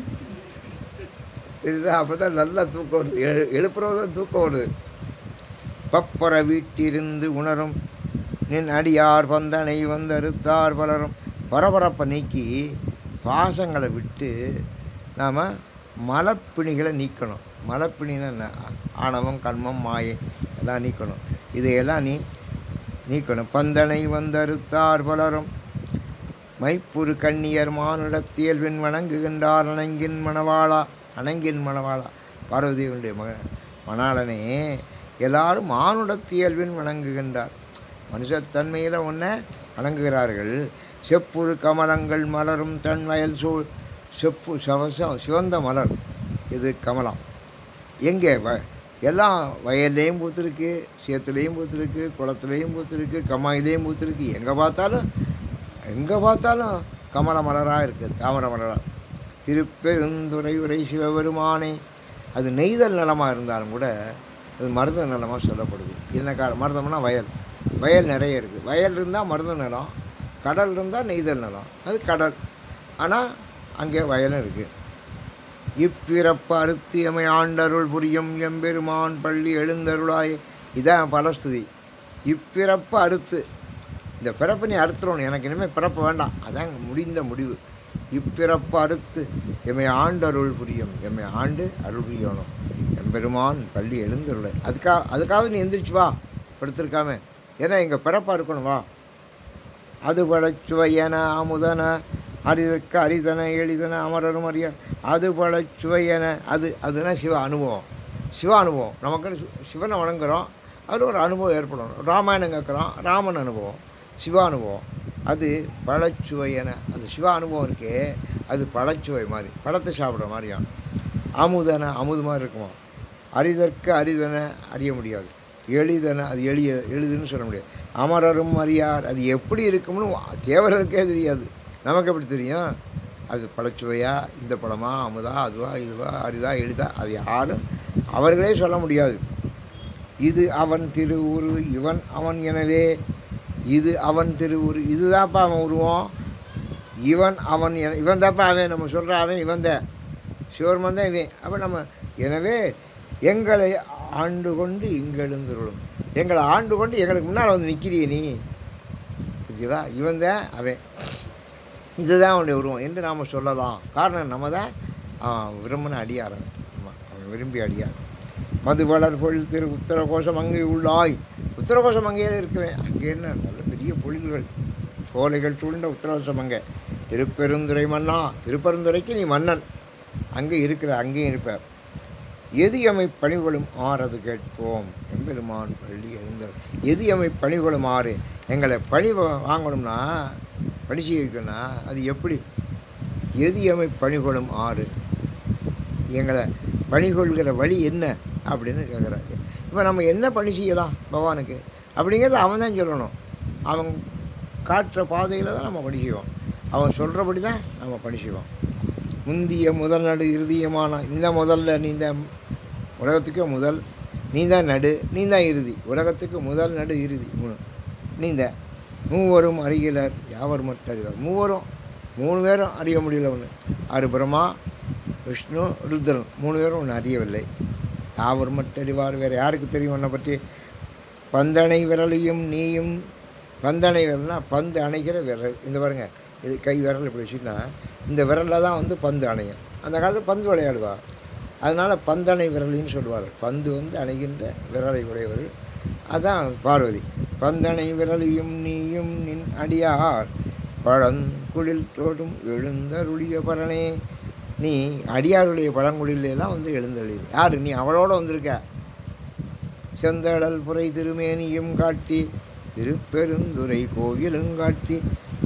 தெரியுதா, அப்போ தான் நல்லா தூக்கம் வருது, எழுப்புறது தான் தூக்கம் வருது. பப்பர வீட்டிலிருந்து உணரும் நின் அடியார் பந்தனை வந்தறுத்தார் பலரும். பரபரப்பை நீக்கி பாசங்களை விட்டு நாம் மலப்பிணிகளை நீக்கணும். மலப்பிணின்னா என்ன, ஆணவம் கண்மம் மாயை எல்லாம் நீக்கணும். இதையெல்லாம் நீக்கணும். பந்தனை வந்தறுத்தார் பலரும் மைப்புறு கண்ணியர் மானுடத்தியல்வின் வணங்குகின்றார் அணங்கின் மணவாளா. அணங்கின் மணவாளா பார்வதியுடைய மகன் மணாளனே. எல்லாரும் மானுடத்தியல்வின் வணங்குகின்றார், மனுஷத்தன்மையில் ஒன்றை வணங்குகிறார்கள். செப்புறு கமலங்கள் மலரும் தன் வயல் சூழ். செப்பு சிவந்த மலர் இது கமலம். எங்கே எல்லாம் வயல்லையும் பூத்துருக்கு, சேத்துலேயும் பூத்துருக்கு, குளத்துலேயும் பூத்துருக்கு, கம்மாயிலையும் பூத்துருக்கு. எங்கே பார்த்தாலும் கமல மலராக இருக்குது, தாமரை மலராக. திருப்பெருந்துறை உரை சிவபெருமானே. அது நெய்தல் நிலமாக இருந்தாலும் கூட அது மருத நிலமாக சொல்லப்படுது. என்ன மருதம்னா வயல், வயல் நிறைய இருக்குது. வயல் இருந்தால் மருத நிலம், கடல் இருந்தால் நெய்தல் நிலம். அது கடல், ஆனால் அங்கே வயலும் இருக்குது. இப்பிறப்பு அறுத்து எமை ஆண்டருள் புரியும் எம்பெருமான் பள்ளி எழுந்தருளாய். இதான் பலஸ்துதி. இப்பிறப்பு அறுத்து, இந்த பிறப்பு நீ அறுத்துறணும், எனக்கு இனிமேல் பிறப்பு வேண்டாம், அதான் முடிந்த முடிவு. இப்பிறப்பு அறுத்து எம்மை ஆண்டருள் புரியும், எம்மை ஆண்டு அருள் புரியணும் எம்பெருமான் பள்ளி எழுந்தருளாய். அதுக்காக நீ எந்திரிச்சு வா, படுத்திருக்காம. ஏன்னா எங்கள் பிறப்பாக இருக்கணும், வா. அது பழச்சுவையன அமுதன அறிதற்கு அரிதன எளிதன அமரரும் அறிய. அது பழச்சுவையன, அதுனா சிவ அனுபவம். சிவ அனுபவம் நமக்கு சிவனை வணங்குகிறோம், அதில் ஒரு அனுபவம் ஏற்படணும். ராமாயணம் கேட்குறோம், ராமன் அனுபவம், சிவ அனுபவம். அது பழச்சுவையன, அது சிவ அனுபவம் இருக்கே, அது பழச்சுவை மாதிரி, பழத்தை சாப்பிட்ற மாதிரியான. அமுதன, அமுது மாதிரி இருக்குமா. அறிதற்கு அரிதன, அறிய முடியாது. எளிதன, அது எளிதுன்னு சொல்ல முடியாது. அமரரும் அறியார், அது எப்படி இருக்கும்னு தேவர்களுக்கே தெரியாது, நமக்கு எப்படி தெரியும்? அது பழச்சுவையா, இந்த பழமா, அமுதா, அதுவா இதுவா, அரிதா எளிதா, அது யாரும் அவர்களே சொல்ல முடியாது. இது அவன் திருவுரு இவன் அவன் எனவே. இது அவன் திருவுரு, இதுதான்ப்பா அவன் உருவம், இவன் அவன் இவன் தான்ப்பா அவன். நம்ம சொல்கிற அவன் இவன் தான், சிவருமன் தான் இவன். அப்போ நம்ம எனவே எங்களை ஆண்டு கொண்டு இங்கே எழுந்துருளும். எங்களை ஆண்டு கொண்டு எங்களுக்கு முன்னால் வந்து நிற்கிறிய நீ, புரியுதா? இவன் தான் அவன், இதுதான் அவனுடைய உருவம் என்று நாம் சொல்லலாம். காரணம் நம்ம தான் விரும்பின அடியார், அவன் விரும்பி அடியார். மது வளர் பொழில் திரு உத்தரகோஷம் அங்கே உள்ளாய். உத்தரகோஷம் அங்கேயே இருக்குவேன். அங்கே என்ன நல்ல பெரிய பொழில்கள், சோலைகள் சூழ்ந்த உத்தரகோஷம் அங்கே. திருப்பெருந்துறை மன்னா, திருப்பெருந்துறைக்கு நீ மன்னன், அங்கே இருக்கிற, அங்கேயும் இருப்பார். எதியமை பணிகளும் ஆறது கேட்போம் எம்பெருமான் பள்ளி எழுந்தார். எதியமை பணிகளும் ஆறு, எங்களை பணி வாங்கணும்னா, பணி செய்யணும்னா அது எப்படி? எதியமை பணிகளும் ஆறு, எங்களை பணிகொள்கிற வழி என்ன அப்படின்னு கேட்குறாங்க. இப்போ நம்ம என்ன பணி செய்யலாம் பகவானுக்கு? அப்படிங்கிறது அவன் தான் சொல்லணும். அவன் காட்டுற பாதையில் தான் நம்ம பணி செய்வோம். அவன் சொல்கிறபடி தான் நம்ம பணி செய்வோம். முந்திய முதல் நடு இறுதியமான இந்த முதல்ல நீ தான் உலகத்துக்கு முதல், நீ தான் நடு, நீ தான் இறுதி. உலகத்துக்கு முதல் நடு இறுதி 3 நீ தான். மூவரும் அறிகிறார் யாவர் மற்ற அறிவார். மூவரும் 3 பேரும் அறிய முடியல ஒன்று. 6 பிரம்மா, விஷ்ணு, ருத்ரன் 3 பேரும் ஒன்று அறியவில்லை. யாவர் மற்ற அறிவார். வேறு யாருக்கு தெரியும் உன்னை பற்றி? பந்தனை விரலையும் நீயும். பந்தனை விரல்னா பந்து அணைக்கிற விரல். இந்த பாருங்க, இது கை விரல் இப்படி வச்சுன்னா இந்த விரலில் தான் வந்து பந்து அணையும். அந்த காலத்தில் பந்து விளையாடுவா, அதனால் பந்தனை விரலின்னு சொல்லுவார்கள். பந்து வந்து அணைகின்ற விரலை உடையவர்கள், அதான் பார்வதி. பந்தனை விரலையும் நீயும் நின் அடியார் பழங்குடில் தோடும் எழுந்தருளிய பரணே. நீ அடியாருடைய பழங்குடிலாம் வந்து எழுந்தருளி. யார் நீ? அவளோட வந்திருக்க. செந்தழல் புரை திருமேனியும் காட்டி திருப்பெருந்துறை கோவிலும் காட்டி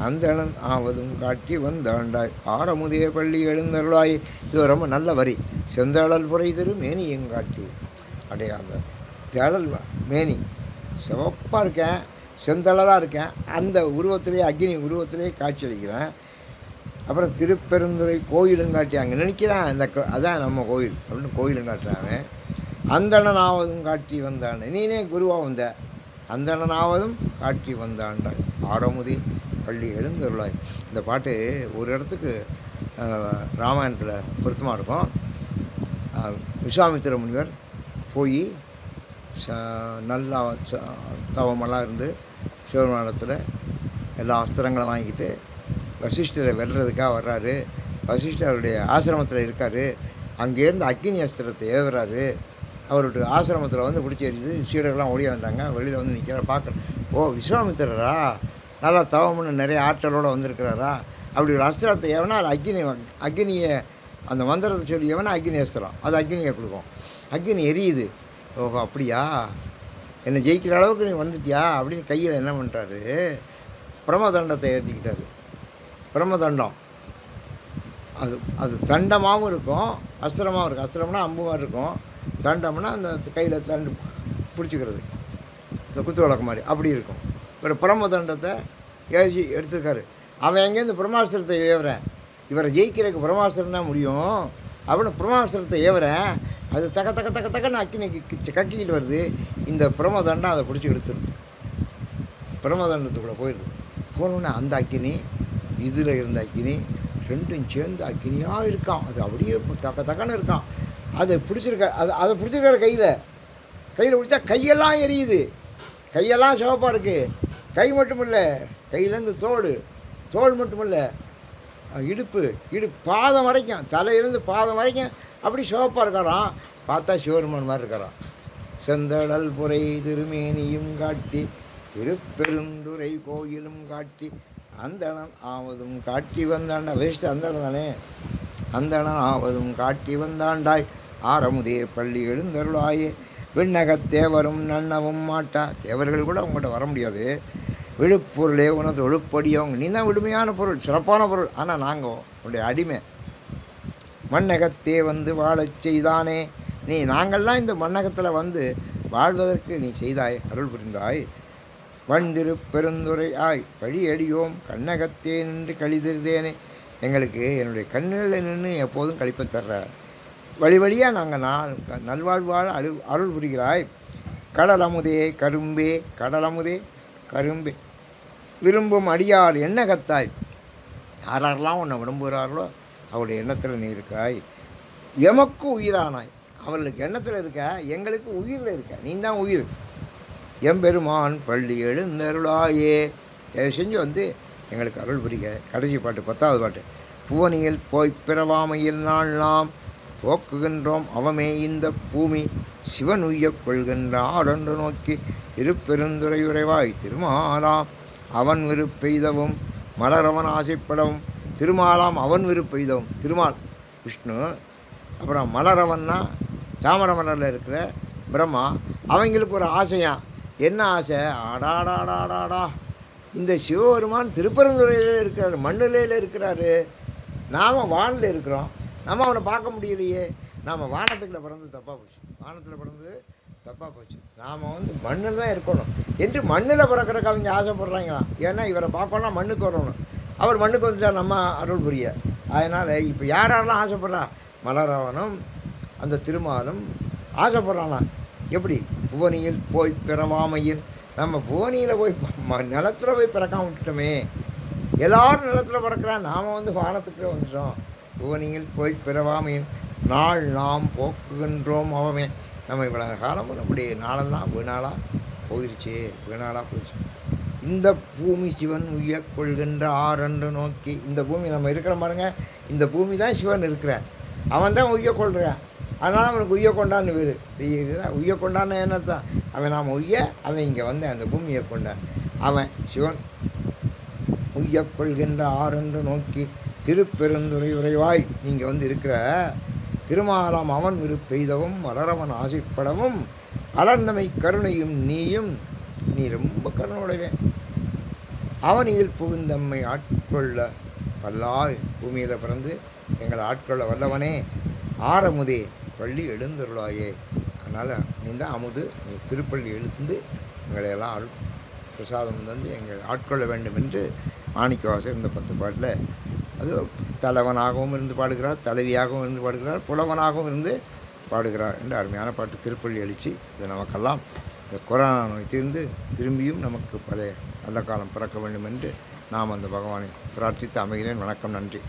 அந்தணன் ஆவதும் காட்டி வந்தாண்டாய் ஆரமுதே பள்ளி எழுந்தருளாய். இது ரொம்ப நல்ல வரி. செந்தழல் புரை திருமேனியும் காட்டி. அப்படியே அந்த தழல் மேனி சிவப்பாக இருக்கேன், செந்தழலாக இருக்கேன், அந்த உருவத்திலே அக்னி உருவத்திலே காட்சி அளிக்கிறேன். அப்புறம் திருப்பெருந்துறை கோயிலும் காட்டி அங்கே நினைக்கிறேன். அந்த அதான் நம்ம கோயில் அப்படின்னு கோயிலும் காட்டுறாங்க. அந்தணனாவதும் காட்டி வந்தாண்ட. நீனே குருவாக வந்த. அந்தணனாவதும் காட்டி வந்தாண்டாய் ஆரமுதி பள்ளி எழுந்தருளாய். இந்த பாட்டு ஒரு இடத்துக்கு ராமாயணத்தில் பொருத்தமாக இருக்கும். விஸ்வாமித்திர முனிவர் போய் நல்லா தவமெல்லாம் இருந்து சிவபெருமானத்தில் எல்லா அஸ்திரங்களும் வாங்கிக்கிட்டு வசிஷ்டரை வெல்றதுக்காக வர்றாரு. வசிஷ்டர் அவருடைய ஆசிரமத்தில் இருக்கார். அங்கேருந்து அக்கினி அஸ்திரத்தை ஏவுறாரு. அவருடைய ஆசிரமத்தில் வந்து பிடிச்சி எறியுது. சீடர்கள்லாம் ஓடிய வந்தாங்க. வெளியில் வந்து நிற்கிற பார்க்குறேன். ஓ, விஸ்வாமித்திரரா, நல்லா தவம்னு நிறைய ஆற்றலோடு வந்திருக்கிறாரா? அப்படி ஒரு அஸ்திரத்தை எவனா அக்னியை அந்த மந்திரத்தை சொல்லி எவனா அக்னி அஸ்திரம், அது அக்னியை கொடுக்கும். அக்னி எரியுது. ஓஹோ, அப்படியா, என்னை ஜெயிக்கிற அளவுக்கு நீ வந்துட்டியா அப்படின்னு கையில் என்ன பண்ணுறாரு, பிரம்மதண்டத்தை ஏற்றிக்கிட்டாரு. பிரம்மதண்டம் அது அது தண்டமாகவும் இருக்கும், அஸ்திரமாகவும் இருக்கும். அஸ்திரம்னா அம்புமாக இருக்கும், தண்டம்னா அந்த கையில் தண்டு பிடிச்சிக்கிறது, இந்த குத்து வழக்கு மாதிரி அப்படி இருக்கும். ஒரு பிரம்மதண்டத்தை எழுதி எடுத்துருக்காரு. அவன் எங்கேருந்து பிரம்மாஸ்திரத்தை ஏவுறேன், இவரை ஜெயிக்கிறதுக்கு பிரம்மாஸ்திரம் தான் முடியும் அப்படின்னு பிரம்மாஸ்திரத்தை ஏவுறேன். அது தக்க தக்க தக்க தக்கன்னு அக்கினி கக்கிக்கிட்டு வருது. இந்த பிரம்மதண்டம் அதை பிடிச்சி எடுத்துருது, பிரம்மதண்டத்துக்குள்ளே போயிடுது. போனோன்னே அந்த அக்கினி இதில் இருந்த அக்கினி ரெண்டும் சேர்ந்து அக்கினியாக இருக்கான். அது அப்படியே தக்க தக்கன்னு இருக்கான். அதை அதை பிடிச்சிருக்காரு கையில் பிடிச்சா கையெல்லாம் எரியுது. கையெல்லாம் சிவப்பாக இருக்குது. கை மட்டும் இல்லை, கையிலேருந்து தோல் மட்டும் இல்லை, இடுப்பு பாதம் வரைக்கும், தலையிலேருந்து பாதம் வரைக்கும் அப்படி சிவப்பாக இருக்காராம். பார்த்தா சிவருமான் மாதிரி இருக்காராம். செந்தடல் புரை திருமேனியும் காட்டி திருப்பெருந்துறை கோயிலும் காட்டி அந்தணன் ஆவதும் காட்டி வந்தாண்டா. வேஸ்ட்டு அந்தணன் தானே. அந்தணன் ஆவதும் காட்டி வந்தாண்டாய் ஆரமுதே பள்ளி எழுந்தருளாயே. விண்ணகத் தேவரும் நன்னவும் மாட்டா. தேவர்கள் கூட அவங்ககிட்ட வர முடியாது. விழுப்பொருளே உனது ஒழுப்படியவங்க. நீ தான் விடுமையான பொருள், சிறப்பான பொருள். ஆனால் நாங்கள் உடைய அடிமை. மண்ணகத்தே வந்து வாழச் செய்தானே. நாங்கள்லாம் இந்த மண்ணகத்தில் வந்து வாழ்வதற்கு நீ செய்தாய், அருள் புரிந்தாய். வந்திரு பெருந்துரை ஆய் வழியடியோம் கண்ணகத்தே நின்று கழிதிருந்தேனே. எங்களுக்கு என்னுடைய கண்ணில் நின்று எப்போதும் கழிப்பை தர்ற வழியாக நாங்கள் நல்வாழ்வால் அருள் புரிகிறாய். கடலமுதே கரும்பே, கடலமுதே கரும்பே விரும்பும் அடியார் எண்ணகத்தாய். யாரெல்லாம் உன்னை விரும்புகிறார்களோ அவருடைய எண்ணத்தில் நீ இருக்காய். எமக்கு உயிரானாய். அவர்களுக்கு எண்ணத்தில் இருக்க, எங்களுக்கு உயிரில் இருக்க. நீ தான் உயிர். எம்பெருமான் பள்ளி எழுந்தருளாயே. தயவு செஞ்சு வந்து எங்களுக்கு அருள் புரிக. கடைசி பாட்டு 10வது பாட்டு. புவனியில் போய் பிறவாமையில் நாம் போக்குகின்றோம் அவமே இந்த பூமி சிவன் உய்ய கொள்கின்றார் என்று நோக்கி திருப்பெருந்துறை உறைவாய் திருமாலாம் அவன் விருப்பெய்தவும் மலரவன் ஆசைப்படவும். திருமாலாம் அவன் விருப்பெய்தவும், திருமால் விஷ்ணு. அப்புறம் மலரவன்னா தாமர மலரில் இருக்கிற பிரம்மா. அவங்களுக்கு ஒரு ஆசையான். என்ன ஆசை? ஆடாடாடாடாடா, இந்த சிவபெருமான் திருப்பெருந்துறையில் இருக்கிறார், மண்ணிலையில் இருக்கிறாரு, நாம் வானில் இருக்கிறோம், நம்ம அவனை பார்க்க முடியலையே. நாம் வானத்துக்குள்ள பிறந்து தப்பாக போச்சு. வானத்தில் பிறந்து தப்பாக போச்சு. நாம் வந்து மண்ணில் தான் இருக்கணும் என்று மண்ணில் பிறக்கிறக்கு அவங்க ஆசைப்படுறாங்களாம். ஏன்னா இவரை பார்க்கணும்னா மண்ணுக்கு வரணும். அவர் மண்ணுக்கு வந்துட்டா நம்ம அருள் புரிய. அதனால் இப்போ யார் யாரெல்லாம் ஆசைப்படுறா? மலரவனும் அந்த திருமாலும் ஆசைப்படுறானாம். எப்படி? புவனியில் போய் பிறவாமையில். நம்ம புவனியில் போய் நிலத்தில் போய் பிறக்காம விட்டுட்டோமே. எல்லாரும் நிலத்தில் பிறக்கிறான், நாம் வந்து வானத்துக்கு வந்துட்டோம். புவனியில் போய் பிறவாமையில் நாள் நாம் போக்குகின்றோம் அவமே. நம்ம இவ்வளோ காலமும் நம்முடைய நாளெல்லாம் வீணாளாக போயிடுச்சு, வீணாளாக போயிடுச்சு. இந்த பூமி சிவன் உய்ய கொள்கின்ற ஆறென்று நோக்கி. இந்த பூமி நம்ம இருக்கிற பாருங்க, இந்த பூமி தான் சிவன் இருக்கிறான். அவன் தான் உய்ய கொள்கிறான். அதனால் அவனுக்கு உய்ய கொண்டான்னு பேர். உய்ய கொண்டான்னு என்னத்தான்? அவன் நாம் உய்ய, அவன் இங்கே வந்து அந்த பூமியை கொண்டான். அவன் சிவன் உய்ய கொள்கின்ற ஆறென்று நோக்கி திருப்பெருந்துறை உறைவாய். நீங்கள் வந்து இருக்கிற திருமாலாம் அவன் விருப்பெய்தவும் மலரவன் ஆசைப்படவும் அலர்ந்தமை கருணையும் நீயும். நீ ரொம்ப கருணையுடையவன். அவனியில் புகுந்தம்மை ஆட்கொள்ள வல்லாய். பூமியில் பிறந்து எங்களை ஆட்கொள்ள வல்லவனே, ஆரமுதே பள்ளி எழுந்தருளாயே. அதனால் நீ தான் அமுது, நீ திருப்பள்ளி எழுந்து எங்களை எல்லாம் அருள் பிரசாதம் தந்து எங்கள் ஆட்கொள்ள வேண்டும் என்று மாணிக்கவாசகர் இந்த 10 பாட்டில் அது தலைவனாகவும் இருந்து பாடுகிறார், தலைவியாகவும் இருந்து பாடுகிறார், புலவனாகவும் இருந்து பாடுகிறார் என்று அருமையான பாட்டு திருப்பள்ளி எழுச்சி. இது நமக்கெல்லாம் இந்த கொரோனா நோய் தீர்ந்து திரும்பியும் நமக்கு பழைய நல்ல காலம் பிறக்க வேண்டும் என்று நாம் அந்த பகவானை பிரார்த்தித்து அமைகிறேன். வணக்கம், நன்றி.